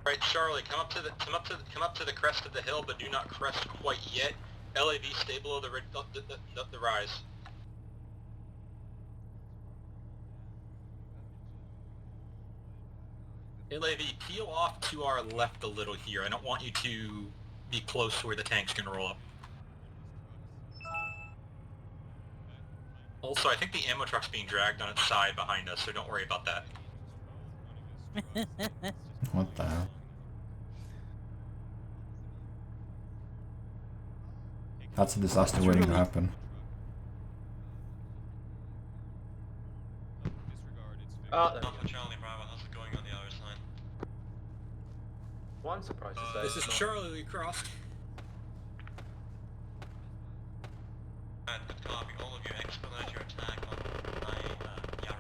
Alright, Charlie, come up to the crest of the hill, but do not crest quite yet. LAV, stay below the rise. LAV, peel off to our left a little here. I don't want you to be close to where the tank's gonna roll up. Also, I think the ammo truck's being dragged on its side behind us, so don't worry about that. What the hell? That's a disaster waiting to happen. Oh, Alpha Charlie Bravo, how's it going on the other side? Well, I'm surprised to say. This is Charlie, we crossed. Alright, good copy. All of you expedite your attack on Yara.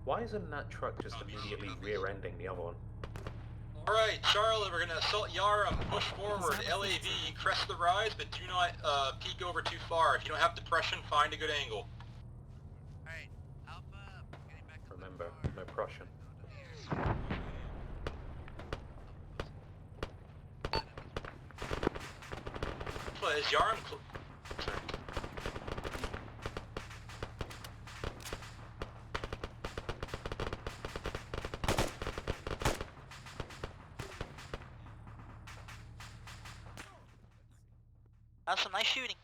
Why isn't that truck just immediately rear-ending the other one? Alright, Charlie, we're gonna assault Yara, push forward, LAV, crest the rise, but do not peek over too far. If you don't have depression, find a good angle. Remember, no Prussian. But is Yara That's some nice shooting.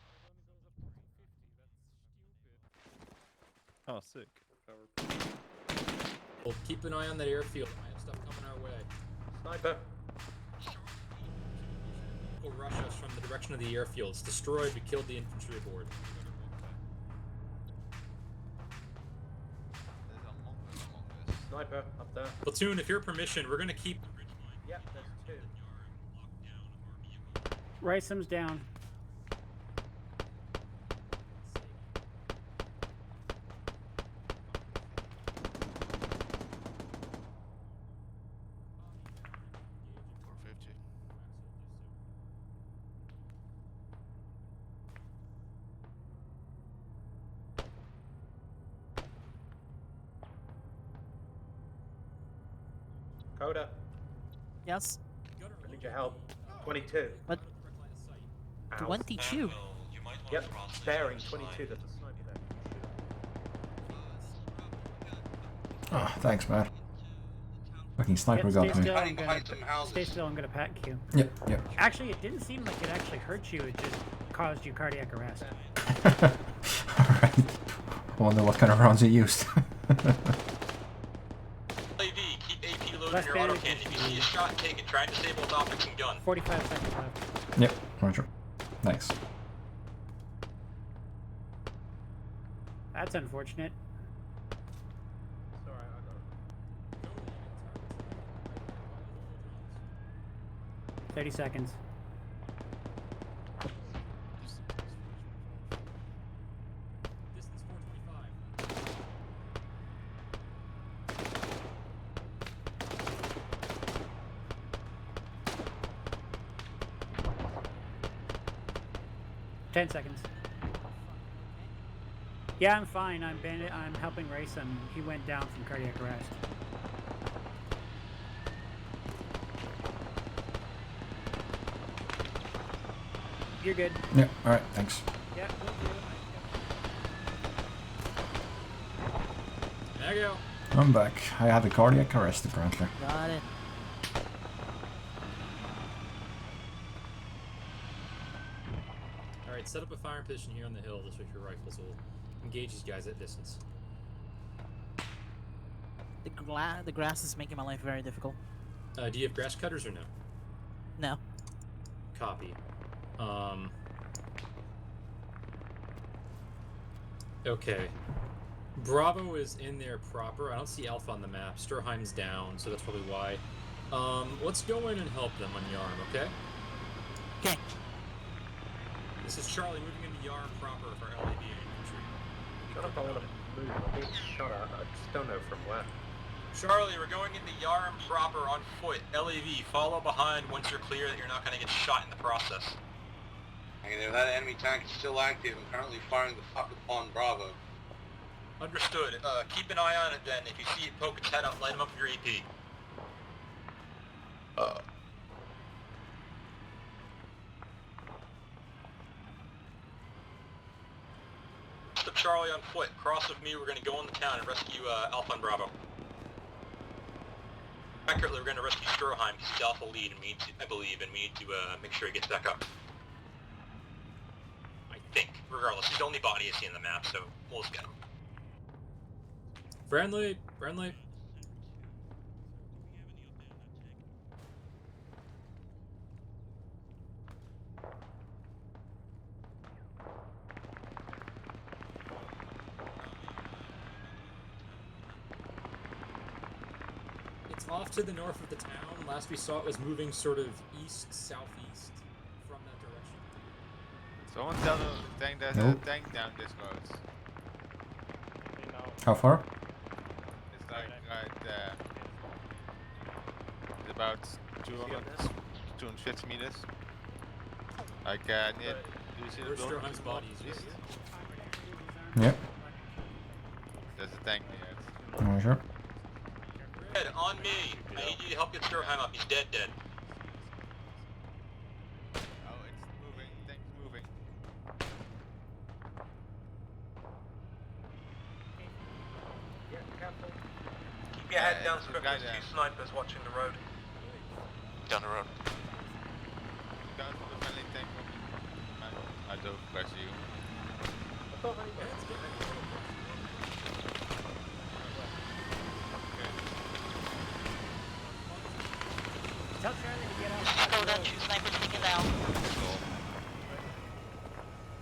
Oh, sick. Well, keep an eye on that airfield. I have stuff coming our way. Sniper. Will rush us from the direction of the airfield. It's destroyed. We killed the infantry aboard. Sniper, up there. Platoon, if your permission, we're gonna keep. Yep, there's two. Rysom's down. Coda, Yes? I need your help. 22. What? Ow. 22? Yep, bearing 22, there's a sniper there. Oh, thanks, man. Fucking sniper got me. Stay still, I'm gonna pack you. Yep, yep. Actually, it didn't seem like it actually hurt you, it just caused you cardiac arrest. Alright. I wonder what kind of rounds you used. LAV, keep AP loaded in your auto cannon. If you see a shot, take it. Try and disable its optics and gun. 45 seconds left. Yep, roger. Thanks. That's unfortunate. It's alright, I got it. 30 seconds. Distance 425. 10 seconds. Yeah, I'm fine. I'm helping race him. He went down from cardiac arrest. You're good. Yep, alright, thanks. Yeah, There you go. I'm back. I had a cardiac arrest apparently. Got it. Alright, set up a firing position here on the hill. This way your rifles will engage these guys at distance. The grass is making my life very difficult. Do you have grass cutters or no? No. Copy. Okay. Bravo is in there proper. I don't see Alpha on the map. Sturheim's down, so that's probably why. Let's go in and help them on Yarm, okay? Okay. This is Charlie moving into Yarm proper for LAV infantry. I don't know if I want to move. I'm being shot at. I just don't know from where. Charlie, we're going into Yarm proper on foot. LAV, follow behind once you're clear that you're not going to get shot in the process. Negative, that enemy tank is still active and currently firing the fuck upon Bravo. Understood. Keep an eye on it then. If you see it poke its head out, light him up with your EP. So Charlie on foot. Cross with me. We're going to go in the town and rescue Alpha and Bravo. Accurately, we're going to rescue Sturheim. He's the Alpha lead, and we need to, I believe, and we need to make sure he gets back up. I think. Regardless, he's the only body I see in the map, so we'll just get him. Friendly! Friendly! It's off to the north of the town. Last we saw it was moving sort of east-southeast from that direction. Someone tell the tank there's Nope. a tank down this road. How far? It's like right there. It's about 200, 250 meters. Like near, do you see the Where's building? Sturheim's body? Is East? Yeah. There's a tank near it. Oh, sure. Ed, on me. I need you to help get Sturheim up. He's dead. Oh, it's moving. Tank's moving. Keep your head down, there's a Script. guy There's there. 2 snipers watching the road. Down the road. Down to the friendly tank. I don't press you. Tell Charlie to get out. So that 2 snipers taken down.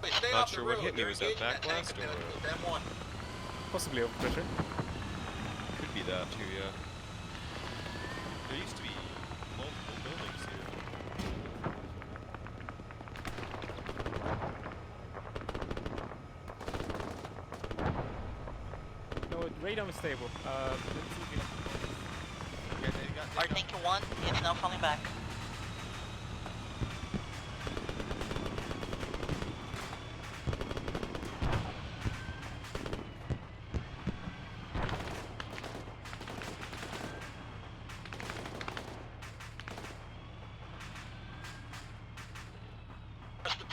Wait, stay Not off sure the what road. hit me. They're Was that engaging that tank backblast with or that M1. Possibly overpressure. could be that too? Yeah. There used to be multiple buildings here. No, radar is stable. Our tank 1 is now falling back.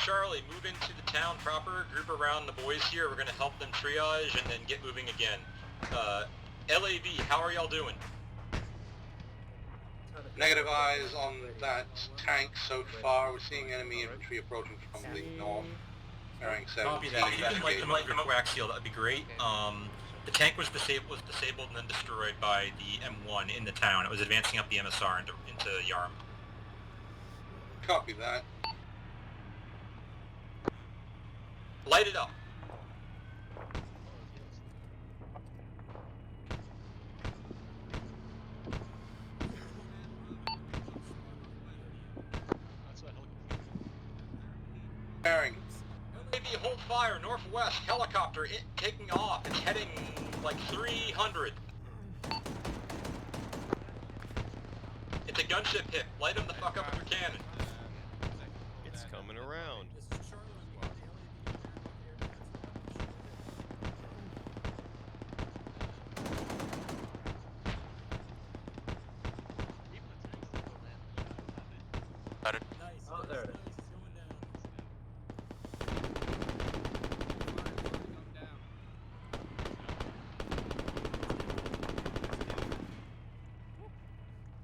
Charlie, move into the town proper, group around the boys here. We're going to help them triage and then get moving again. LAV, how are y'all doing? Negative eyes on that tank so far. We're seeing enemy infantry approaching from the north. Bearing 17. Copy that. If you can light them up with your coaxial, that would be great. The tank was disabled and then destroyed by the M1 in the town. It was advancing up the MSR into Yarm. Copy that. Light it up. Bearing. Maybe hold fire, northwest, helicopter taking off. It's heading like 300. It's a gunship hit. Light them the fuck up with your cannon. It's coming around. Oh, there it is.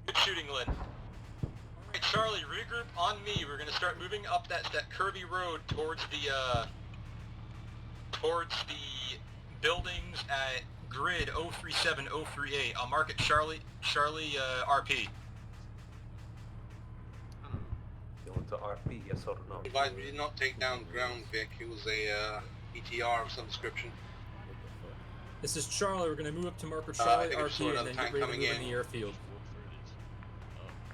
Good shooting, Lynn. Alright, Charlie, regroup on me. We're gonna start moving up that curvy road towards the buildings grid 037038. I'll mark it Charlie RP. You want to RP, yes or no? Advise we did not take down ground, Vic. It was a ETR of some description. This is Charlie. We're going to move up to marker I Charlie think I just saw RP and another then tank get ready to coming move in in. the airfield.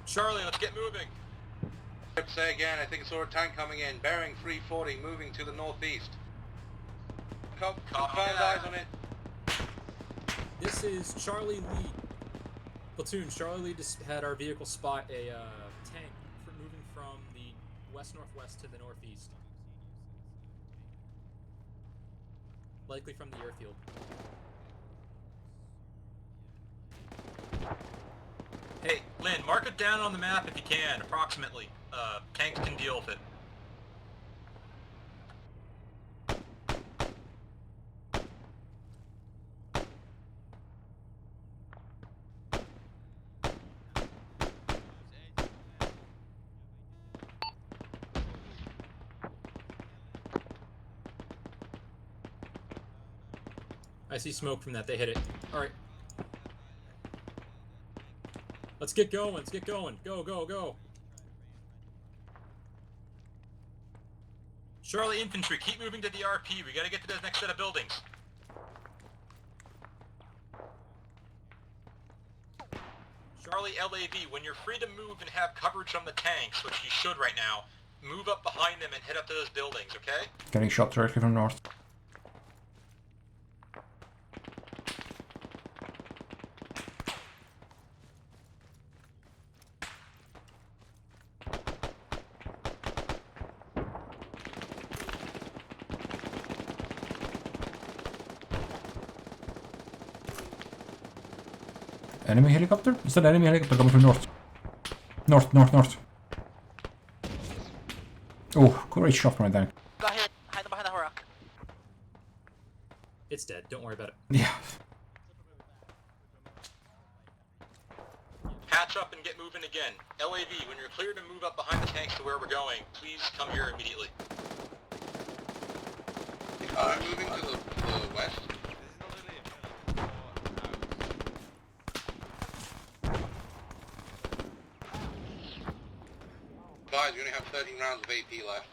Charlie, let's get moving. Say again, I think I saw a tank coming in. Bearing 340, moving to the northeast. Confirmed eyes on it. This is Charlie Lee. Platoon, Charlie Lee just had our vehicle spot a tank moving from the west-northwest to the northeast. Likely from the airfield. Hey, Lynn, mark it down on the map if you can, approximately. Tanks can deal with it. I see smoke from that. They hit it. Alright. Let's get going. Let's get going. Go, go, go. Charlie Infantry, keep moving to the RP. We gotta get to the next set of buildings. Charlie LAV, when you're free to move and have coverage from the tanks, which you should right now, move up behind them and head up to those buildings, okay? Getting shot directly from north. Enemy helicopter? Is that enemy helicopter coming from north? North, north, north. Oh, great shot from my tank. Got hit. Hide behind that rock. It's dead. Don't worry about it. Yeah. Hatch up and get moving again. LAV, when you're clear to move up behind the tanks to where we're going, please come here immediately. Are we moving to the west? Guys, we only have 13 rounds of AP left.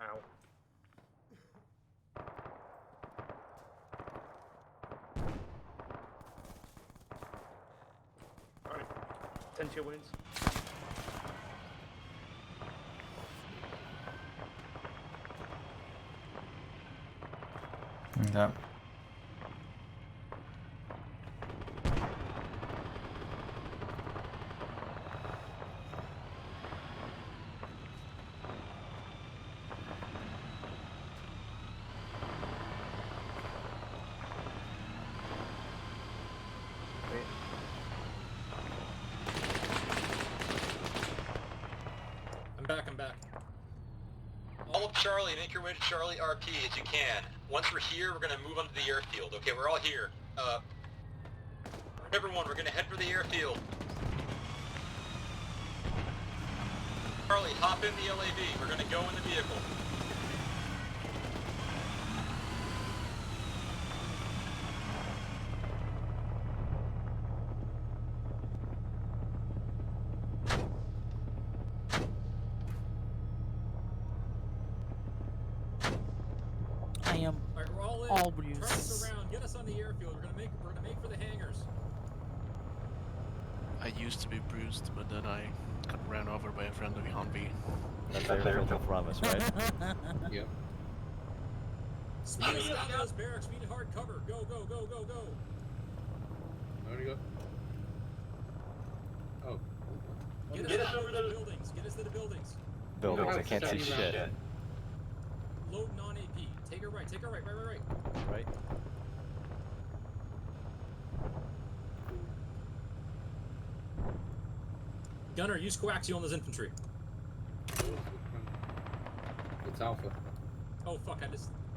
Ow. Alright, 10 to your wounds. Yeah. I'm back. All up Charlie, make your way to Charlie RP as you can. Once we're here, we're gonna move onto the airfield. Okay, we're all here. Everyone, we're gonna head for the airfield. Charlie, hop in the LAV. We're gonna go in the vehicle. I am Alright, we're all in. all Turn us bruised. around. Get us on the airfield. We're gonna make for the hangars. I used to be bruised, but then I got ran over by a friendly Humvee. That's very in front of us, right? Yep. Speed us down to those barracks. We need hard cover. Go, go, go, go, go. I already got. Oh. Get us over to the buildings. Get us to the buildings. Buildings, I can't see shit. Load non-AP. Take her right. Take her right. Right. Right? Gunner, use coaxial on those infantry. It's Alpha. Oh fuck!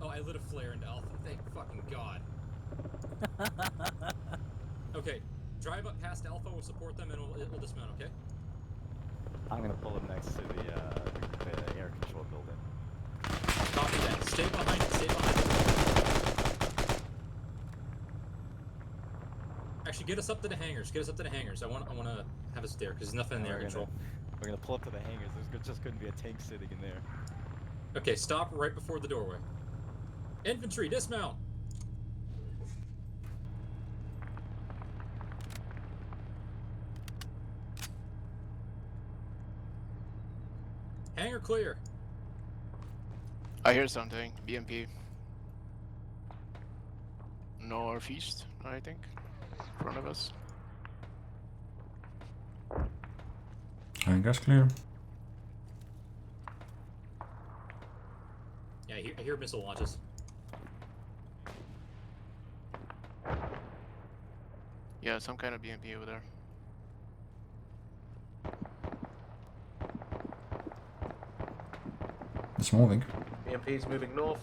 I lit a flare into Alpha. Thank fucking god. Okay, drive up past Alpha. We'll support them and we'll dismount. Okay. I'm gonna pull them next to the air control building. Copy that. Stay behind it. Stay behind it. Actually, get us up to the hangars. Get us up to the hangars. I want to have us there because there's nothing in the air control. We're gonna pull up to the hangars. There's just gonna be a tank sitting in there. Okay, stop right before the doorway. Infantry, dismount. Hangar clear. I hear something. BMP. Northeast, I think. In front of us. Hangar's clear. Yeah, I hear missile launches. Yeah, some kind of BMP over there. It's moving. BMP's moving north.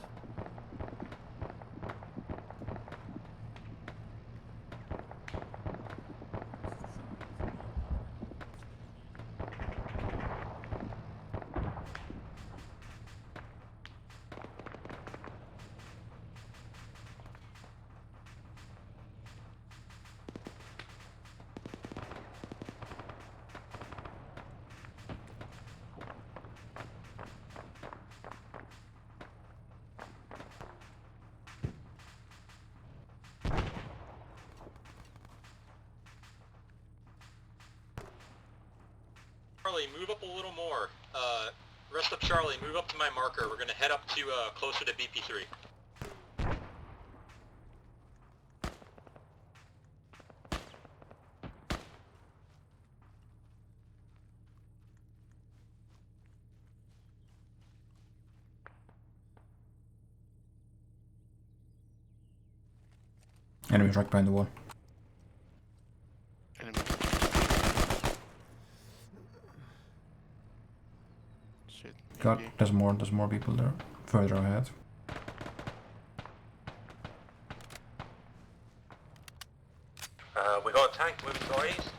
Charlie, move up a little more. Rest up, Charlie. Move up to my marker. We're gonna head up to closer to BP3. Enemies right behind the wall. Enemy. Shit. God, there's more people there. Further ahead. We got a tank moving to our east.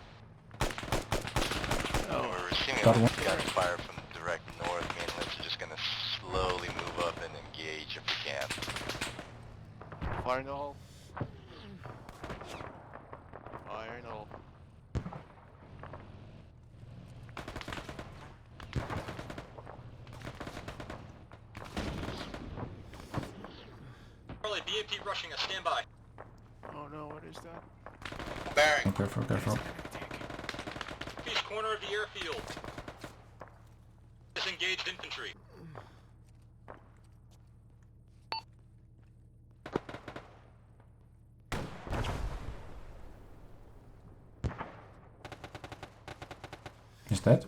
We're receiving Got a one. gun fire from direct north. Me and Lynch are just gonna slowly move up and engage if we can. Fire in the hole. Fire in the hole. Charlie, BMP rushing us. Stand by. Oh no, what is that? Bearing. Careful, careful. East corner of the airfield. Disengaged infantry. Is that?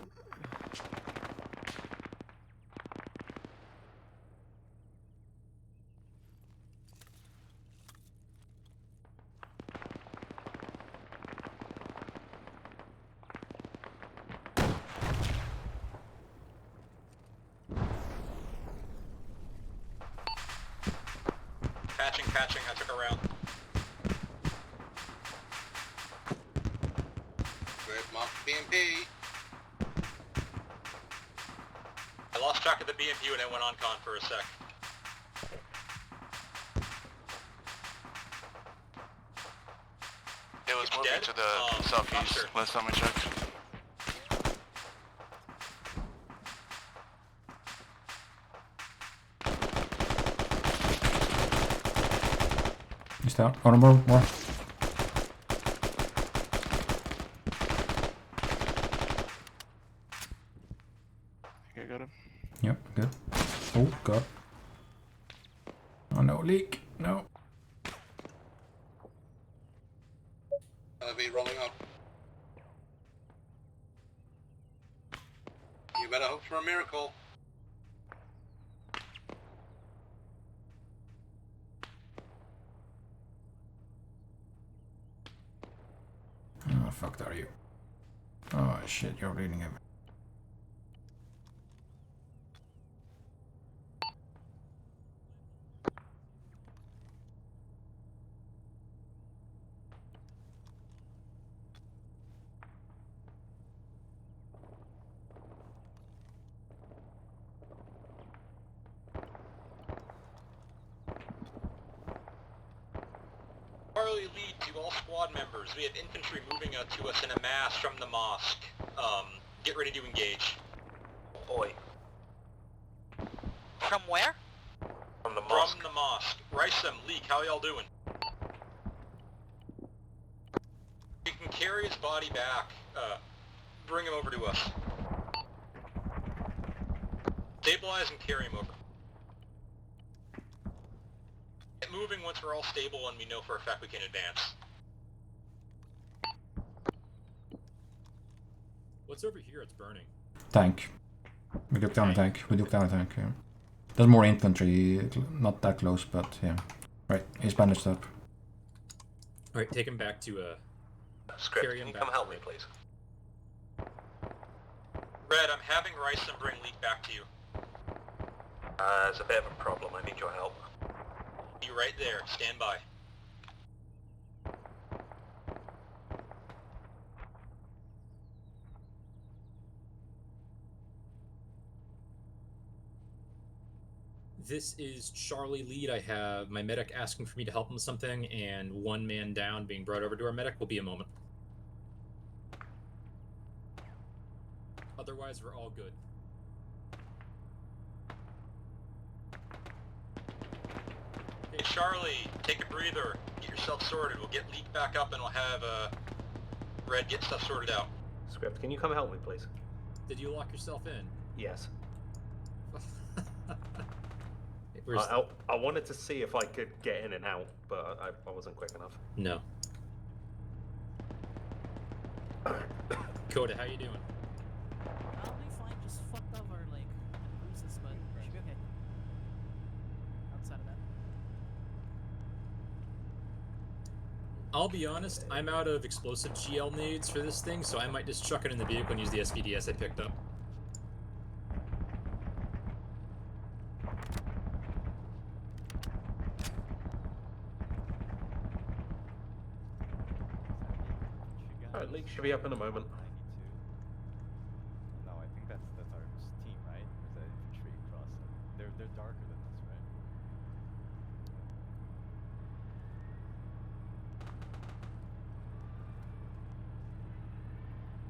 Patching, I took a round. Good, mark BMP. I lost track of the BMP when I went on con for a sec. It was It's moving dead? to the southeast. Sure. Last time I checked. Is that? Oh, no, more. Okay, got him. Yep, good. Oh, God. Oh, no, leak. No. LV rolling up. You better hope for a miracle. Oh, fuck are you? Oh, shit, you're bleeding him. Charlie lead to all squad members. We have infantry moving to us in a mass from the mosque. Get ready to engage. Oi. From where? From the mosque. From the mosque. Rysam, Leek, how y'all doing? You can carry his body back. Bring him over to us. Stabilize and carry him over. Get moving once we're all stable and we know for a fact we can advance. What's over here? It's burning. Tank. We look down a tank. We look down a tank, yeah. There's more infantry, not that close, but yeah. Right, he's bandaged up. Alright, take him back to, Script, carry can him you back. come help me, please? Red, I'm having Rysam bring Leek back to you. There's a bit of a problem. I need your help. Be right there. Stand by. This is Charlie lead. I have my medic asking for me to help him with something, and one man down being brought over to our medic. Will be a moment. Otherwise, we're all good. Hey, Charlie, take a breather. Get yourself sorted. We'll get Leek back up and we'll have Red get stuff sorted out. Script, can you come help me, please? Did you lock yourself in? Yes. Where's I wanted to see if I could get in and out, but I wasn't quick enough. No. Coda, how you doing? I'll be fine, just fucked over, like, bruises, but should be okay. Outside of that. I'll be honest, I'm out of explosive GL nades for this thing, so I might just chuck it in the vehicle and use the SVDS I picked up. Alright, Leek should be up in a moment. No, I think that's our team, right? Or is that infantry across? They're darker than us, right?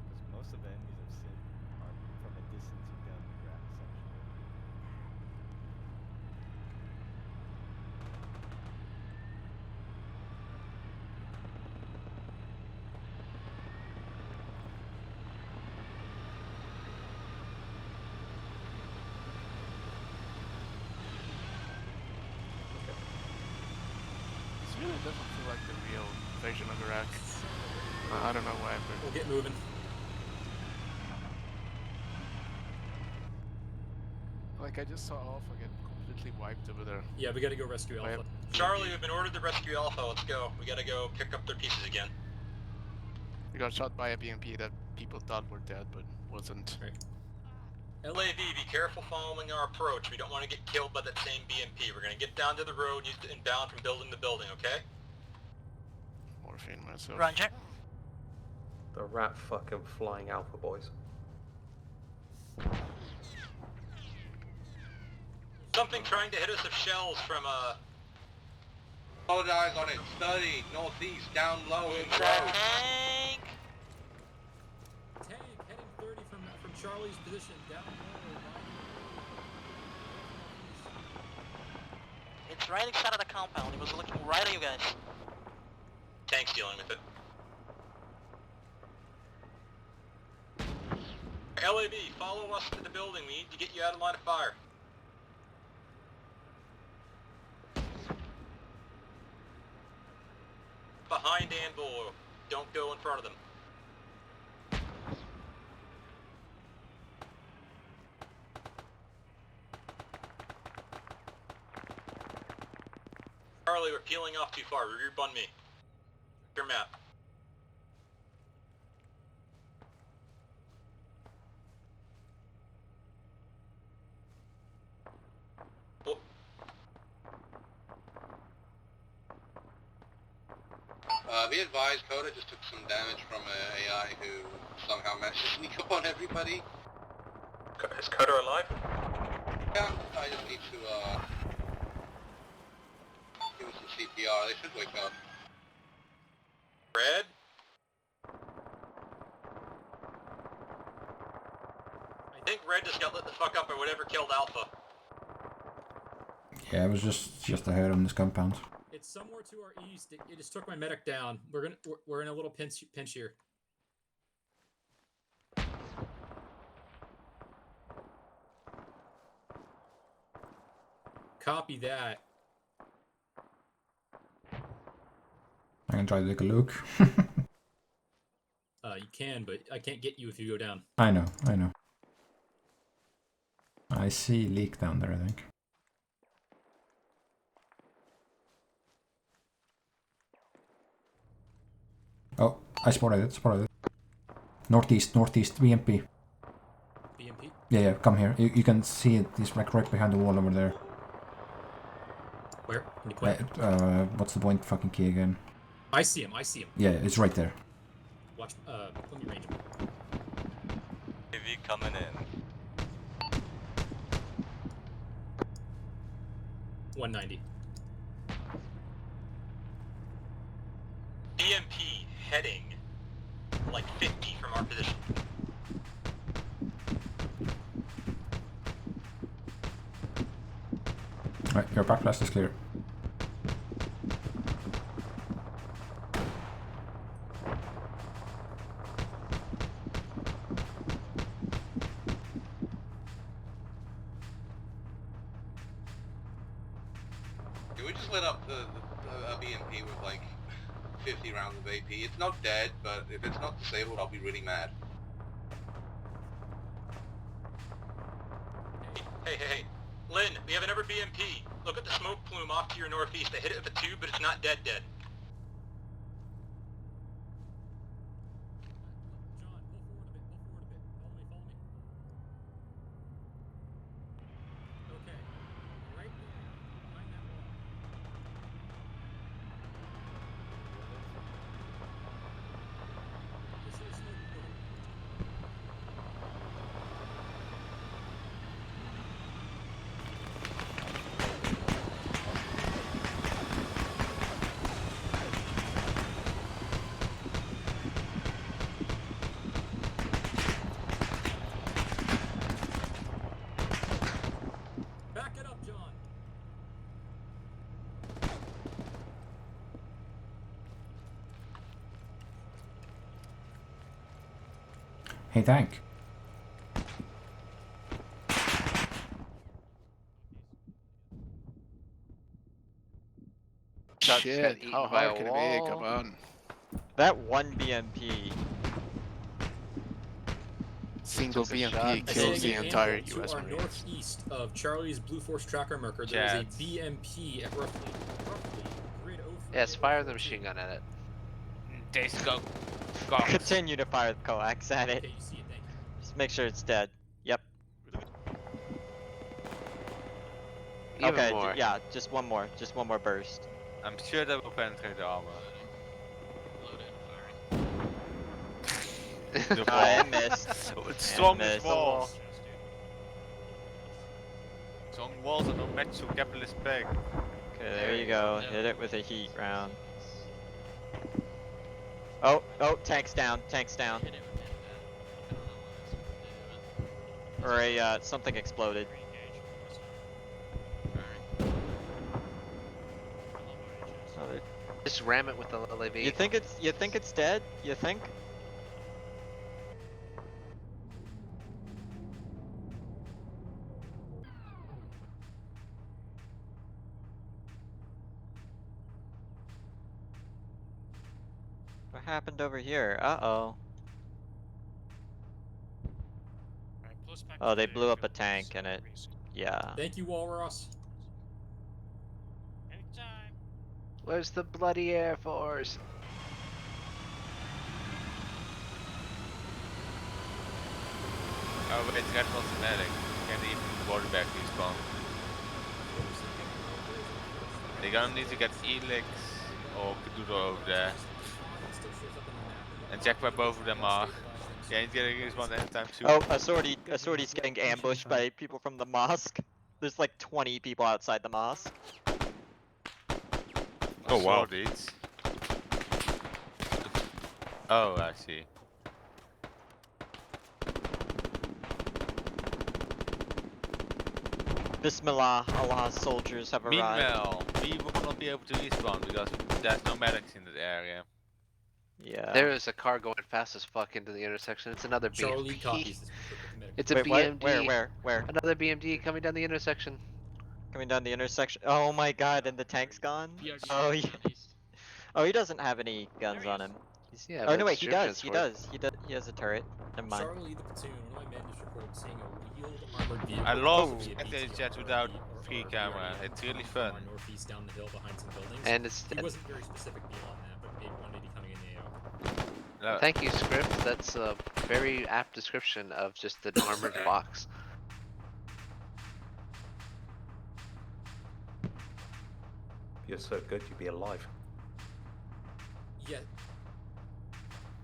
Because most of the enemies I've seen are from a distance you down the grass section. This really doesn't feel like the real invasion of Iraq. I don't know why, but We'll get moving. like I just saw Alpha get completely wiped over there. Yeah, we gotta go rescue By a Alpha. Charlie, we've been ordered to rescue Alpha. Let's go. We gotta go pick up their pieces again. We got shot by a BMP that people thought were dead, but wasn't. Right. LAV, be careful following our approach. We don't want to get killed by that same BMP. We're gonna get down to the road, use the inbound from building to building, okay? Morphine myself. Roger. The rat fucking flying alpha boys. Something trying to hit us with shells from Solid eyes on it. Study. Northeast. Down low. In the road. Tank. Tank heading 30 from Charlie's position down It's right inside of the compound. It was looking right at you guys. Tank's dealing with it. LAV, follow us to the building. We need to get you out of line of fire. Behind Anvil. Don't go in front of them. Charlie, we're peeling off too far. Regroup on me. Your map. Be advised, Coda just took some damage from an AI who somehow managed to sneak up on everybody. Is Coda alive? Yeah, I just need to give him some CPR. They should wake up. Red? I think Red just got lit the fuck up or whatever killed Alpha. Yeah, it was just ahead on this compound. It's somewhere to our east. It just took my medic down. We're in a little pinch here. Copy that. I can try to take a look. You can, but I can't get you if you go down. I know. I see leak down there, I think. Oh, I spotted it. Northeast, BMP. BMP? Yeah, come here. You can see it. It's like right behind the wall over there. Where? Can you point? What's the point fucking key again? I see him. Yeah, it's right there. Watch, let me range him. AV coming in. 190. BMP heading like 50 from our position. Right, your back blast is clear. We just lit up a BMP with like 50 rounds of AP. It's not dead, but if it's not disabled, I'll be really mad. Hey. Lynn, we have another BMP. Look at the smoke plume off to your northeast. I hit it with a tube, but it's not dead. Back it up, John. Hey, tank. Shit, how hard can it be? Come on. That one BMP. Single took a BMP shot. kills the entire To US our Marines. northeast of Charlie's Blue Force tracker marker, there is a BMP at roughly grid 03. Yes, fire the machine gun at it. They scope. Continue to fire the coax at it. Okay, you see it, thank you. Just make sure it's dead. Yep. Even Okay, more. yeah, just one more burst. I'm sure that will penetrate the armor. The I wall. missed. It's strong I as missed. walls. Strong walls are no match to capitalist peg. Okay, there you go. Hit it with a heat round. Oh, tank's down. Or a something exploded. Just ram it with the LAV. You think it's dead? You think? What happened over here? Uh-oh. Oh, they blew up a tank and it... Yeah. Thank you, Walrus. Where's the bloody Air Force? Oh, but it's got no medic. Can't even quarterback respawn. They're gonna need to get Elix or Kadoodle over there. And check where both of them are. Yeah, he's getting respawn anytime soon. Oh, a sortie's getting ambushed by people from the mosque. There's like 20 people outside the mosque. Oh wow. Sorties. Oh, I see. Bismillah, Allah's soldiers have arrived. Meanwhile, we will not be able to respawn because there's no medics in that area. Yeah. There is a car going fast as fuck into the intersection. It's another Charlie BMD. copies this. With the medic. It's a Wait, what? BMD. Where? Another BMD coming down the intersection. Coming down the intersection. Oh my god, and the tank's gone? Oh, yeah. Oh, he doesn't have any guns on him. Yeah, Oh, but no, wait, he does. description's He does. He has a turret. Never mind. Charlie the platoon. One of my men just reported seeing a wheeled armored vehicle. I love possibly a FTH BTR jets or without or free a camera. BRDM It's really coming fun. from our northeast down the hill behind some buildings. And it's he wasn't very specific beyond that, but maybe one may be coming in the AO. Thank you, script. That's a very apt description of just an armored box. You're so good, you'd be alive. Yeah.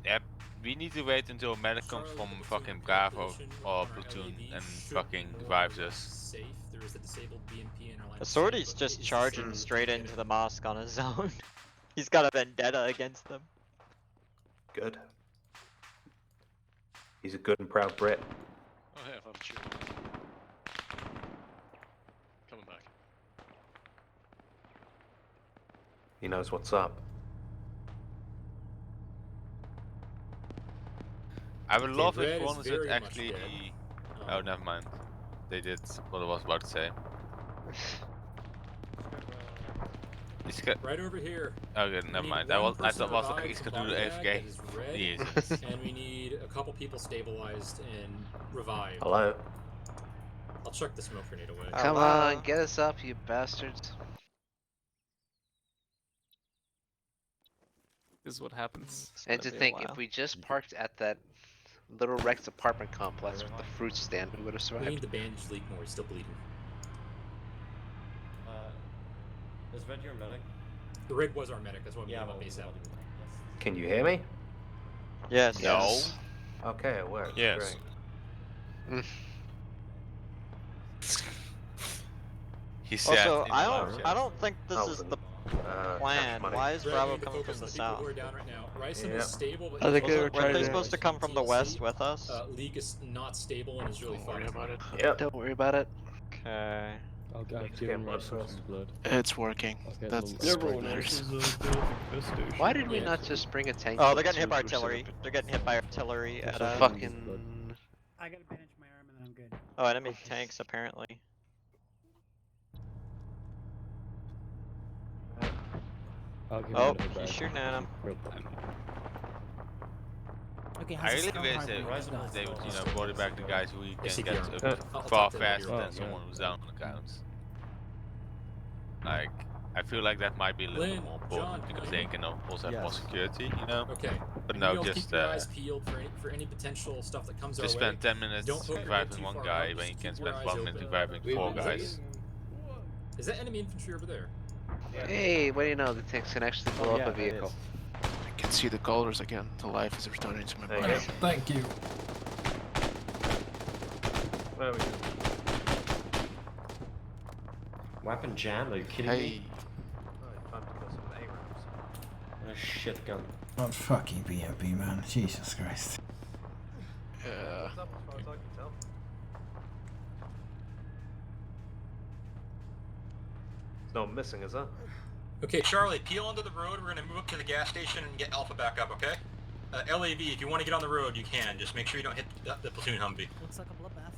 Yep. We need to wait until a medic comes from fucking Bravo or platoon and fucking revives us. Safe. There is a disabled BMP in our line. Assorti's just charging straight into the mosque on his own. He's got a vendetta against them. Good. He's a good and proud Brit. Oh yeah, I'm sure. Coming back. He knows what's up. I would love Red if is one would very much actually. dead. Oh, never mind. They did what I was about to say. Right over here. Okay, never mind. I thought was like he's gonna do the AFK. Jesus. And we need a couple people stabilized and revived. Hello. I'll chuck the smoke grenade away. Come on, get us up, you bastards. This is what happens. And to think, if we just parked at that Little Rex apartment complex with the fruit stand, we would have We need survived. the bandage leak more. He's still bleeding. Is Red your medic? The Red was our medic. That's why we got him up ASAP. Can you hear me? Yes. No. Okay, it works. Yes. Great. He said. Also, in the I live don't. chat. I don't think this is the plan. Why is Red, Bravo we need to coming focus from on the people south? who are down right now. Ryson Yeah. is stable, but I think he's they were also trying Weren't they to- supposed to come from the west with us? League is not stable and is really Don't worry fucked. about it. Yep. Don't worry about it. Okay. I've Let's given get blood myself first. some blood. It's working. Okay, That's well, the everyone spring else matters. is infestation. Why did we Yeah. not just bring a tank? Oh, with they're getting hit two by groups of artillery. They're getting hit by artillery at the us. fucking. I gotta bandage my arm and then I'm good. Oh, enemy tanks apparently. I'll give Oh, him another he's bag. shooting at him. Real quick. Okay, I how's really the wish Star they, Harbor they would, body back the guys who can CPR. get I'll far talk to them faster later. than someone who's down on the counts. Like, I feel like that might be a little Lynn, bit more important John, because can they you- can also have more Yes. security, you know? Okay. But And no, you'll just keep your eyes peeled for any potential stuff that comes to our way. spend 10 minutes Don't hope you're reviving too one far guy out, when just you can keep your spend eyes 1 minute open. reviving Wait, 4 what was that? guys. Is that enemy infantry over there? Hey, what do you know? The tanks can actually blow up a it vehicle. is. I can see the colors again. The life is returning to my There you body. go. Thank you. There we go. Weapon jam? Are you kidding Hey, me? Alright, time to go some A-rounds. What a shit gun. Not fucking BMP, man. Jesus Christ. yeah. What's up, as far as I can tell? There's no one missing, is there? Okay, Charlie, peel onto the road. We're gonna move up to the gas station and get Alpha back up, okay? LAV, if you want to get on the road, you can. Just make sure you don't hit the platoon Humvee. Looks like a bloodbath.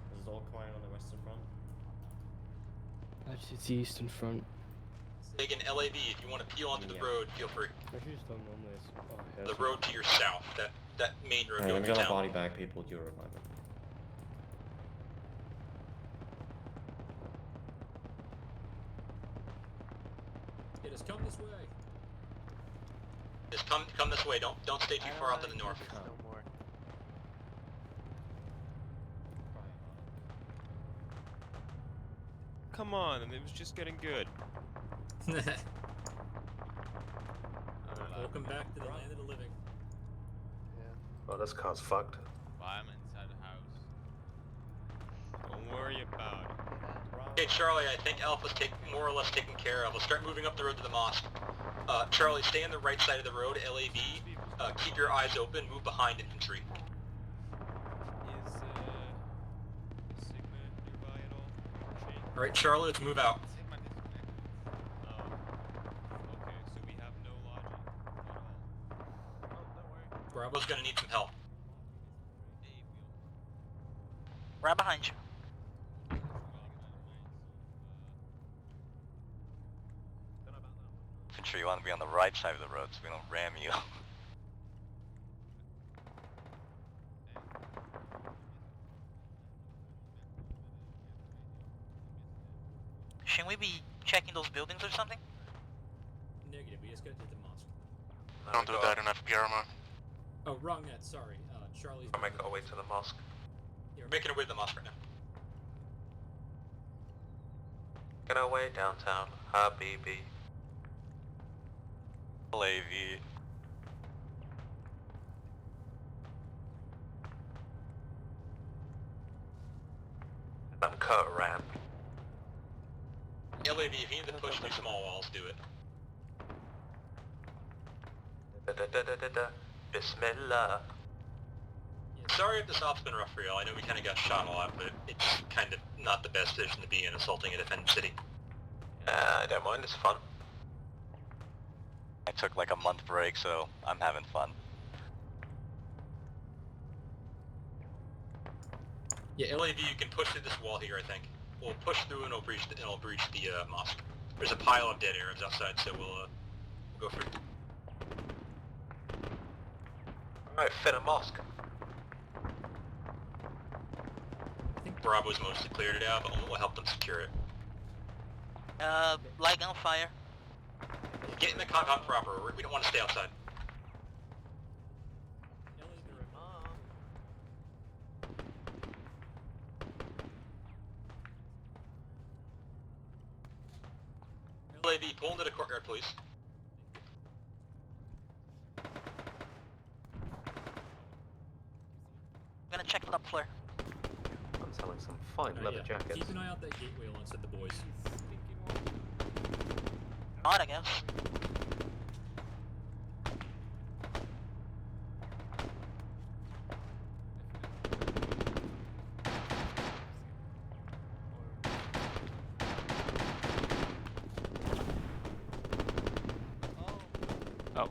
This is all quiet on the western front. Actually, it's the eastern front. Again, LAV, if you want to peel onto the road, feel free. Actually, just don't normally. Oh, The road to your south, that main road Alright, I'm going to gonna town. body bag people with your reviver. it has come this way. Just come this way. Don't stay too far out to the north. No more. Come on, and it was just getting good. Welcome back to the land of the living. Oh, this car's fucked. I'm inside the house. Don't worry about it. Okay, Charlie, I think Alpha's more or less taken care of. We'll start moving up the road to the mosque. Charlie, stay on the right side of the road, LAV. Keep your eyes open, move behind infantry. Is Sigma nearby at all? Alright, Charlotte, let's move out. Okay, so we have no logic at all. Bravo's gonna need some help. Right behind you. Infantry, you want to be on the right side of the road so we don't ram you. Shouldn't we be checking those buildings or something? Negative. We just got to the mosque. Don't do that in Fparma. Oh, wrong net. Sorry. Charlie's. I'll make our way to the mosque. Yeah, we're making our way to the mosque right now. Get our way downtown, Habibi. LAV. I'm cut ramp. LAV, if you need to push through small walls, do it. Bismillah. Sorry if this off's been rough for y'all. I know we kind of got shot a lot, but it's kind of not the best position to be in assaulting a defended city. I don't mind, it's fun. I took like a month break, so I'm having fun. Yeah, LAV, you can push through this wall here, I think. We'll push through and it'll breach the mosque. There's a pile of dead Arabs outside, so we'll go through. Alright, fit a mosque. I think Bravo's mostly cleared it out, but we'll help them secure it. Light gunfire. Get in the compound proper. We don't want to stay outside. LAV, pull into the courtyard, please. I'm gonna check the top floor. I'm selling some fine leather jackets. Keep an eye out that gateway alongside the boys. Not, I guess. Oh.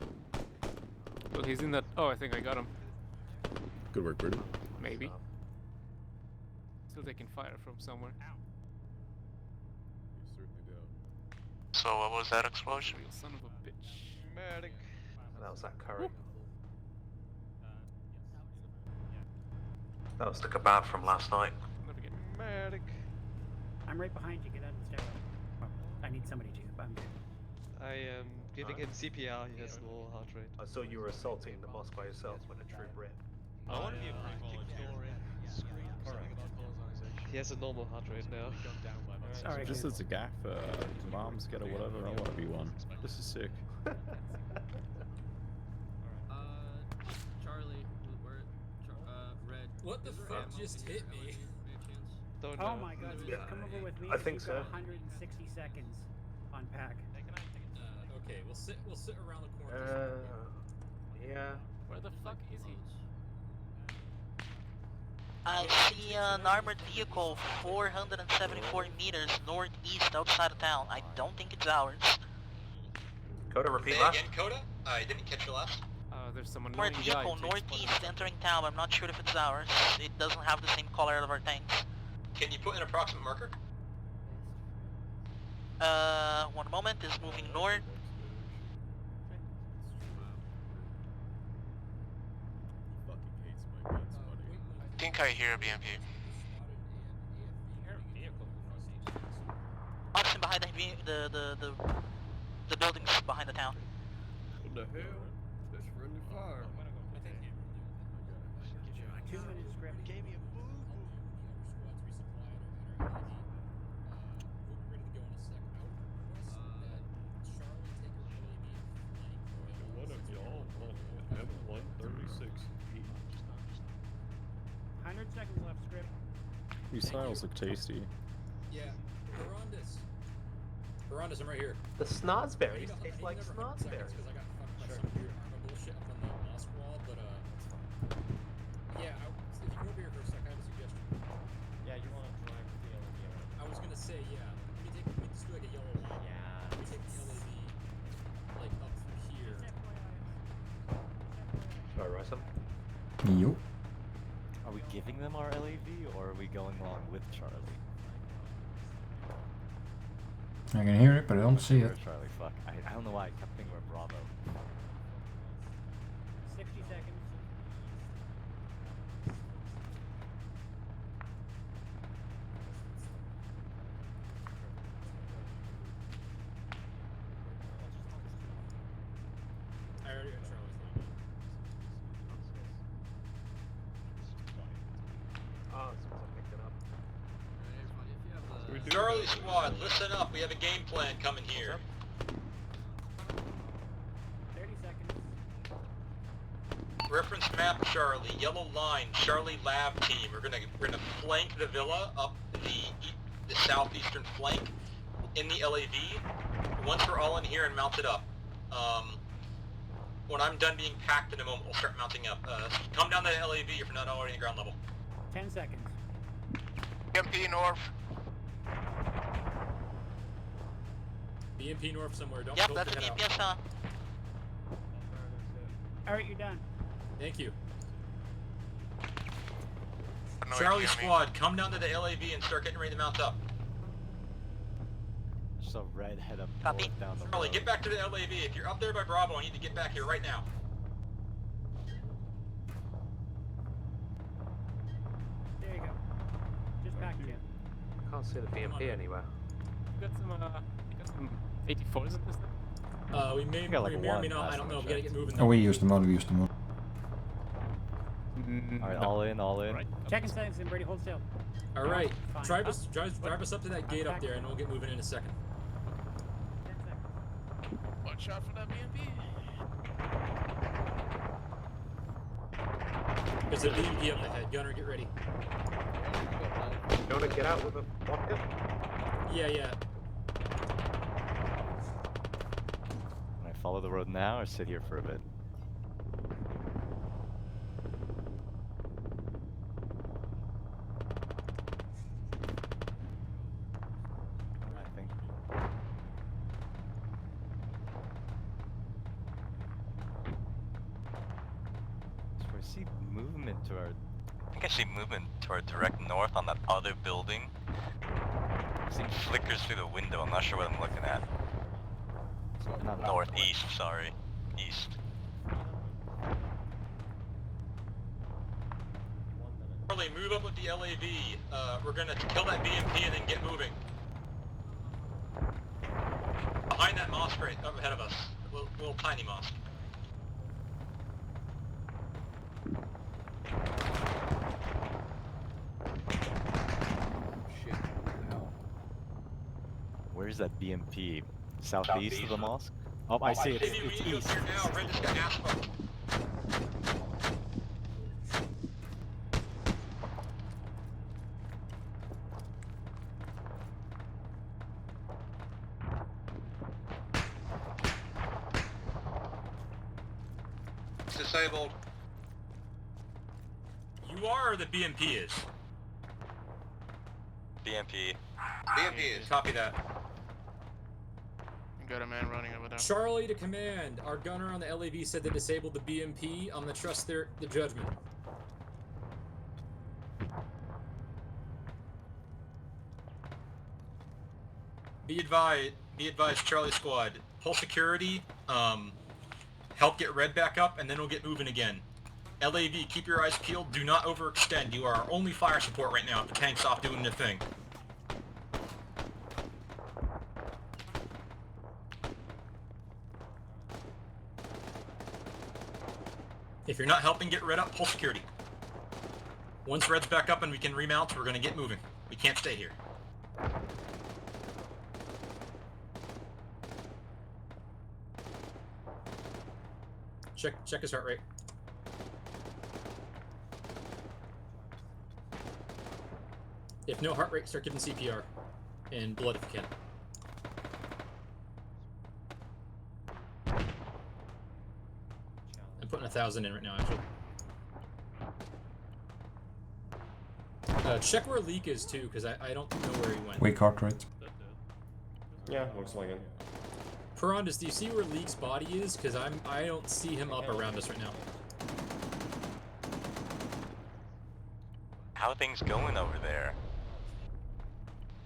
Well, he's in that. Oh, I think I got him. Good work, Birdie. Maybe. Still taking fire from somewhere. You certainly do. So what was that explosion? You son of a bitch. Medic. That was that curry. That was the kebab from last night. Medic. I'm right behind you. Get out of the stairway. Well, I need somebody to, but I'm good. I am giving him CPR. He has low heart rate. I saw you were assaulting the mosque by yourself when a troop ran. I want to be a free volunteer. He has a normal heart rate now. Sorry, Just as a gaff, moms get a whatever, I want to be one. This is sick. Charlie, where? Red. What the fuck just hit me? Don't Oh know. my god, come over with me. I think You've got so. 160 seconds on pack. Okay, we'll sit around the corner. Yeah. Where the fuck is he? I see an armored vehicle 474 meters northeast outside of town. I don't think it's ours. Coda, repeat Say that. again, Coda? I didn't catch your last. There's some Armored annoying guy. vehicle who takes northeast entering town. I'm not sure if it's ours. It doesn't have the same color of our tanks. Can you put an approximate marker? One moment. Is moving north. I think I hear a BMP. Option behind the buildings behind the town. What the hell? That's friendly fire. 2 minutes script. Gave me a boo. One of y'all want M136. 100 seconds left, script. These styles look tasty. Yeah, Barandis, I'm right here. The snozzberries taste like snozzberries. Because I got fucked by some weird armor bullshit up on the mosque Yo. Are we giving them our LAV or are we going along with Charlie? I can hear it, but I don't see it. Charlie, fuck. I don't know why I kept thinking we're Bravo. 60 seconds. I already got Charlie's Oh, as soon as I picked it up. Charlie Squad, listen up. We have a game plan coming here. 30 seconds. Reference map Charlie, yellow line, Charlie Lab team. We're gonna flank the villa up the southeastern flank in the LAV. Once we're all in here and mounted up, when I'm done being packed in a moment, we'll start mounting up. Come down to the LAV if you're not already in ground level. 10 seconds. MP North. BMP North somewhere. Don't Yep, don't that's the forget BMP I saw. Alright, you're done. Thank you. Charlie Squad, come down to the LAV and start getting ready to mount up. So red head up Copy. north down the road. Charlie, get back to the LAV. If you're up there by Bravo, I need to get back here right now. There you go. Just back to you. I can't see the BMP anywhere. You got some 84s in this thing? We may, got like we may or may one not. I last don't one know. We gotta get moving. Oh, we used them all. We used them all. Alright, all in, all in. Right. Checking settings and Brady, hold still. All right, Fine. drive us up to that gate up there, and we'll get moving in a second. 10 seconds. Watch out for that BMP. There's a BMP up ahead. Gunner, get ready. You want to get out with a rocket? Yeah, yeah. Can I follow the road now or sit here for a bit? I think. So I see movement to our. I think I see movement toward direct north on that other building. I see flickers through the window. I'm not sure what I'm looking at. Not Northeast, sorry. East. Charlie, move up with the LAV. We're gonna kill that BMP and then get moving. Behind that mosque right up ahead of us. Little tiny mosque. Shit. Hell. Where's that BMP? Southeast of the mosque? Oh, I see it. Maybe we It's need to east. go here now. Red just got asphalt. It's disabled. You are or the BMP is? BMP. BMP is. Copy that. You got a man running over there. Charlie to command. Our gunner on the LAV said they disabled the BMP. I'm gonna trust the judgment. Be advised, Charlie Squad. Pull security, help get Red back up, and then we'll get moving again. LAV, keep your eyes peeled. Do not overextend. You are our only fire support right now if the tank's off doing their thing. If you're not helping get Red up, pull security. Once Red's back up and we can remount, we're gonna get moving. We can't stay here. Check his heart rate. If no heart rate, start giving CPR and blood if you can. I'm putting 1,000 in right now, actually. Check where Leak is too, because I don't know where he went. Weak heart rate. Yeah, looks like it. Perondus, do you see where Leak's body is? Because I don't see him up around us right now. How are things going over there?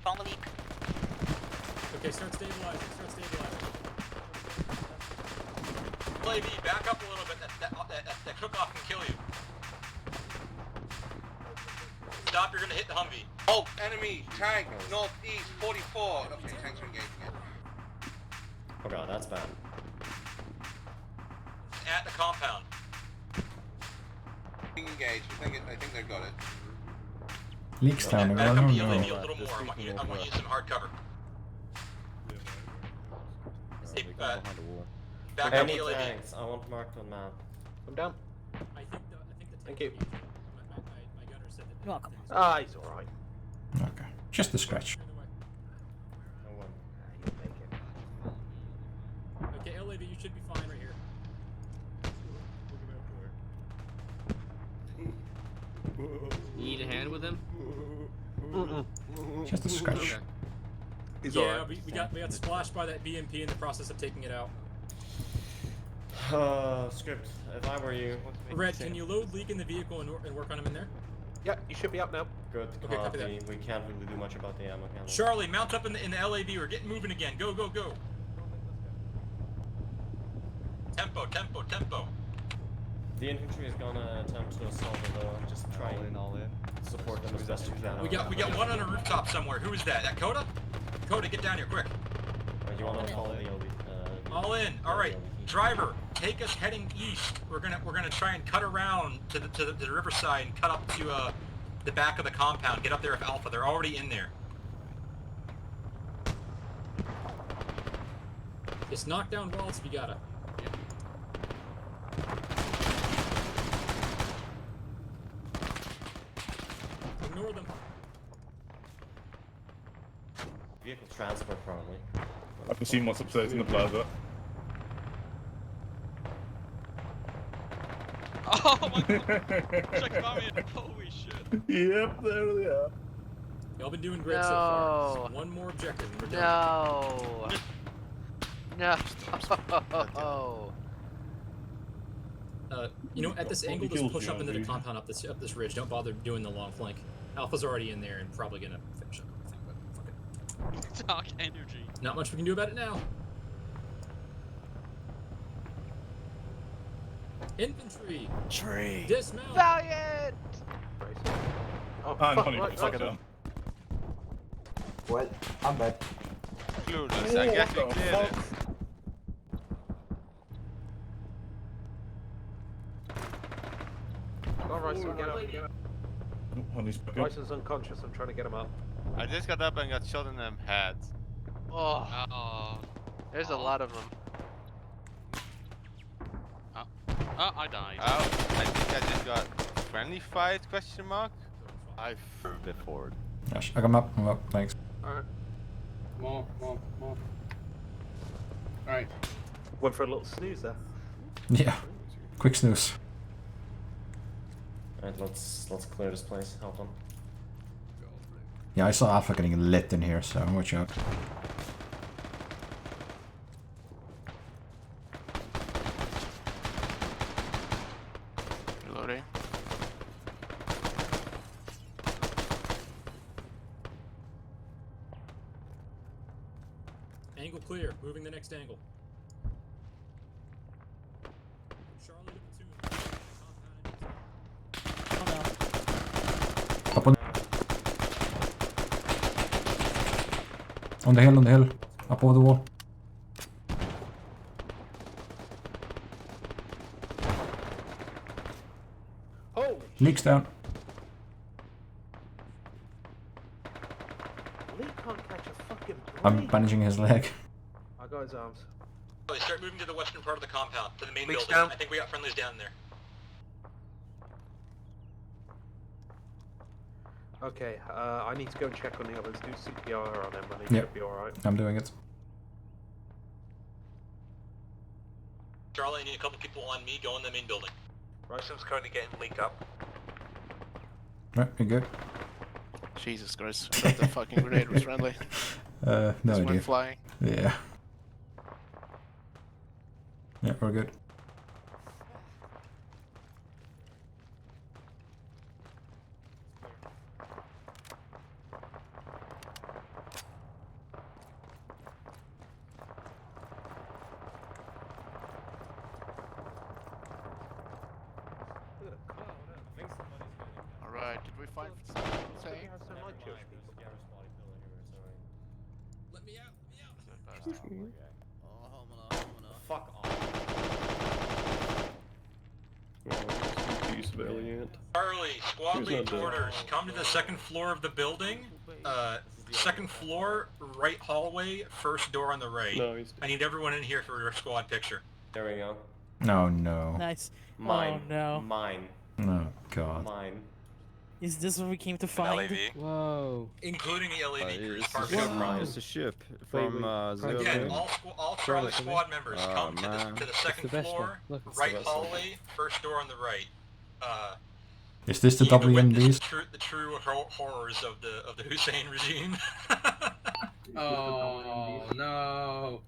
Found the leak. Okay, start stabilizing. Start stabilizing. Lady, back up a little bit. That cook-off can kill you. Stop, you're gonna hit the Humvee. Oh, enemy tank northeast 44. Okay, tanks are engaging it. Oh god, that's bad. At the compound. Being engaged. I think they've got it. Leaks down the Back road. up Oh the no. LAV a little more. I want you some hard cover. Hey, back up the Any LAV. tanks? I want marked on map. I'm down. I think the Thank you. my gunner said that. You're welcome. Ah, he's alright. Okay. Just a scratch. No one. He'll make it. Okay, LAV, you should be fine right here. You need a hand with him? Just a scratch. Okay. He's Yeah, alright. we got splashed by that BMP in the process of taking it out. Script, if I were you... Red, can you load leak in the vehicle and work on him in there? Yeah, you should be up now. Good Okay, copy copy. that. We can't really do much about the ammo cannon. Charlie, mount up in the LAV. We're getting moving again. Go, go, go. Tempo, tempo, tempo. The infantry is gonna attempt to assault it though. Just try and support them as best you can. We got one on a rooftop somewhere. Who is that? That Coda? Coda, get down here quick. You wanna follow the LD? All in. All right, driver, take us heading east. We're gonna try and cut around to the riverside and cut up to the back of the compound. Get up there with Alpha. They're already in there. Just knock down walls if you gotta. Ignore them. Vehicle transport probably. I can see what's upstairs in the plaza. Oh my god! Check them out, man. Holy shit. Yep, there they are. Y'all been doing great so far. Just one more objective and we're done. No. You know, at this angle, just push up into the compound up this ridge. Don't bother doing the long flank. Alpha's already in there and probably gonna finish up everything, but fuck it. Talk energy. Not much we can do about it now. Infantry! Tree! Dismount! Valiant! Oh, I'm fuck, funny, right, suck right. it down. What? I'm dead. Clueless, I guess we cleared it. Go on, Ryson, get up. Oh, honey's back up. Ryson's unconscious, I'm trying to get him up. I just got up and got shot in the head. Oh, Oh. there's a lot of them. Oh, I died. Oh, I think I just got friendly fight, question mark? I moved it forward. Yes, I come up. I'm up. Thanks. Alright. More. Alright. Went for a little snooze there. Yeah. Quick snooze. Alright, let's clear this place. Help them. Yeah, I saw Alpha getting lit in here, so watch out. Reloading. Angle clear. Moving the next angle. Charlie to platoon. Up on the hill, up over the wall. Holy Leaks down. Lee can't catch a fucking I'm break. bandaging his leg. I got his arms. They start moving to the western part of the compound, to the main Leaks building. down. I think we got friendlies down there. Okay, I need to go and check on the others. Do CPR on them, and they Yep. should be alright. I'm doing it. Charlie, I need a couple people on me. Go in the main building. Ryson's currently getting leak up. Right, you're good. Jesus Christ, I thought the fucking grenade was friendly. No Just idea. went flying. Yeah. Yeah, we're good. Say. So like Jewish people. Let me out. Fuck off. Piece valiant. Charlie, squad Who's lead not dead? orders. Come to the second floor of the building. Second floor, right hallway, first door on the right. No, he's I need everyone in here for your squad picture. There we go. No, no. Nice. Mine. Oh no. Mine. Oh god. Mine. Is this what we came to find? Whoa. Including the LAV crew. It's a ship from Zero Again, Day. all Charlie squad members, Oh, come man. to the second best one. floor, Look, it's right the best one. hallway, first door on the right. Is this the You need to witness WMDs? the true horrors of the Hussein regime. Oh no!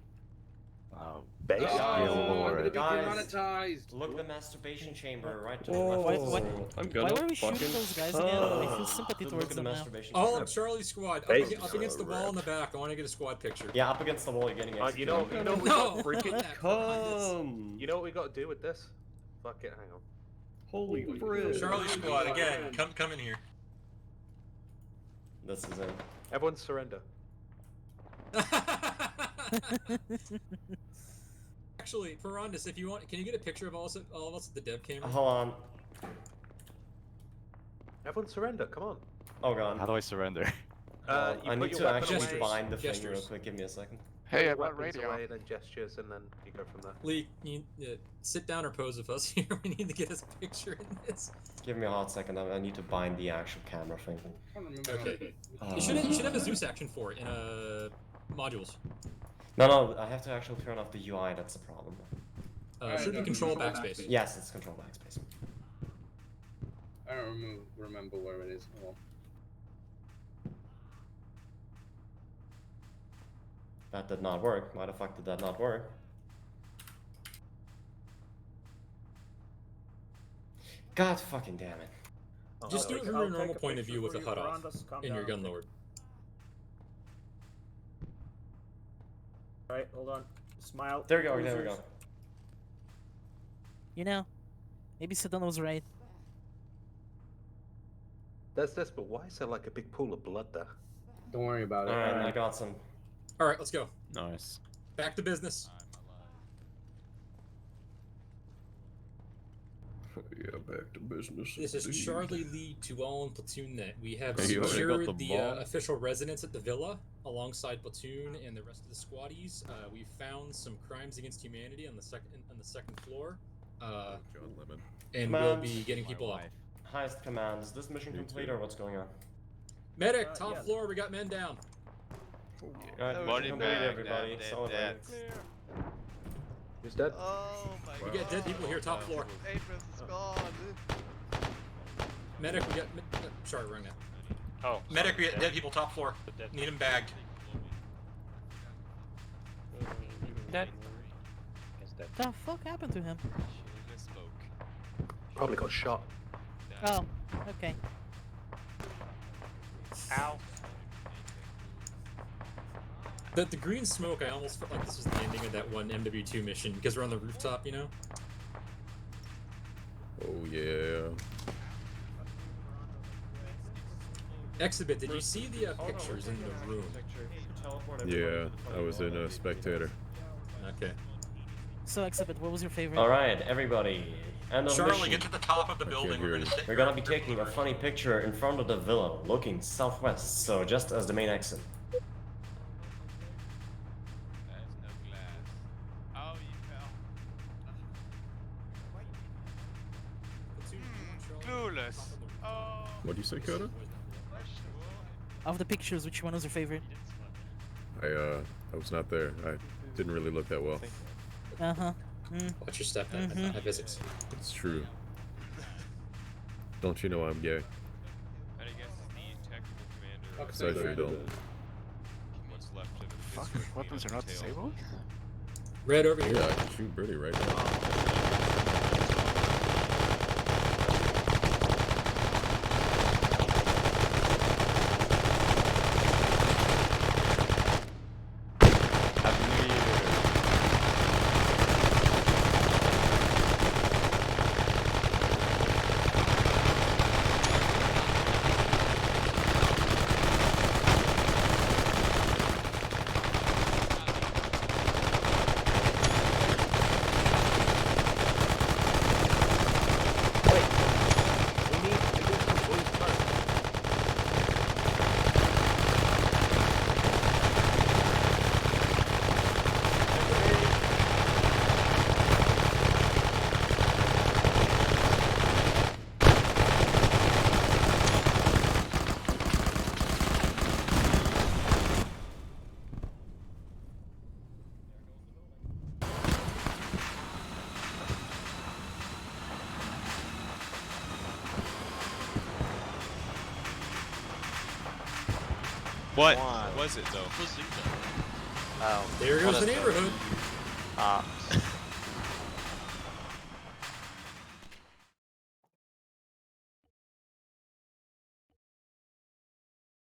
Wow. Base. Oh, I'm gonna be Guys, demonetized. look at the masturbation chamber right to the Whoa. left. I'm Why gonna were we shooting fucking those guys again? I feel sympathy Look towards at the them now. masturbation All chamber. of Charlie's squad up, Base. up against the wall in the back. I want to get a squad picture. Yeah, up against the wall, you're getting You executed. know what we No, got freaking come. You know what we got to do with this? Fuck it, hang on. Holy frick. Charlie squad, again, come in here. This is it. Everyone surrender. Actually, Perondis, if you want, can you get a picture of all of us at the dev camera? Hold on. Everyone surrender, come on. Oh god. How do I surrender? You I put need your to weapon actually away. bind the thing real Gestures. quick. Give me a second. Hey, I'm on radio. Away, then gestures, and then you go from there. Lee, you sit down or pose with us here. We need to get us a picture in this. Give me a hot second. I need to bind the actual camera thing. Okay. You should have a Zeus action for it in modules. No, I have to actually turn off the UI. That's the problem. Should be control backspace. Yes, it's control backspace. I don't remember where it is. Hold on. That did not work. Why the fuck did that not work? God fucking damn it. Just do it from your normal point of view with the HUD off in your gun lowered. Alright, hold on. Smile. There we go, there we go. You know, maybe Saddam was right. There's this, but why is there like a big pool of blood there? Don't worry about it. Alright, I got some. Alright, let's go. Nice. Back to business. Yeah, back to business. This is indeed. Charlie Lee to all in Platoon Net. We have Hey, you already got secured the the ball? official residence at the villa alongside Platoon and the rest of the squaddies. We found some crimes against humanity on the second floor. John Lemon. And Command. we'll be getting people up. Highest command. Is this mission complete or what's going on? Medic, top floor, we got men down. Alright, Body complete bag, everybody. dead, Celebrate. dead. Who's dead? Oh my We got dead people here, top floor. April's gone. Medic, we got. Sorry, wrong now. Oh. Medic, we got dead people top floor. Need them bagged. Dead. The fuck happened to him? Probably got shot. Oh, okay. Ow. The green smoke, I almost felt like this was the ending of that one MW2 mission because we're on the rooftop, you know? Oh yeah. Exhibit, did you see the pictures in the room? Yeah, I was in a spectator. Okay. So, Exhibit, what was your favorite? Alright, everybody. End of Charlie, mission. get to the top of the building. We're gonna sit We're gonna be taking a funny picture in front of the villa, looking southwest, so just as the main exit. Clueless. Oh. What'd you say, Coda? Of the pictures, which one was your favorite? I was not there. I didn't really look that well. Uh-huh. Watch your step, I physics. It's true. Don't you know I'm gay? So sure you don't. What's left of it? Fuck, weapons are not disabled? Red over here. Yeah, I can shoot Birdie right now. What was it though? Oh, There what goes is the it? neighborhood.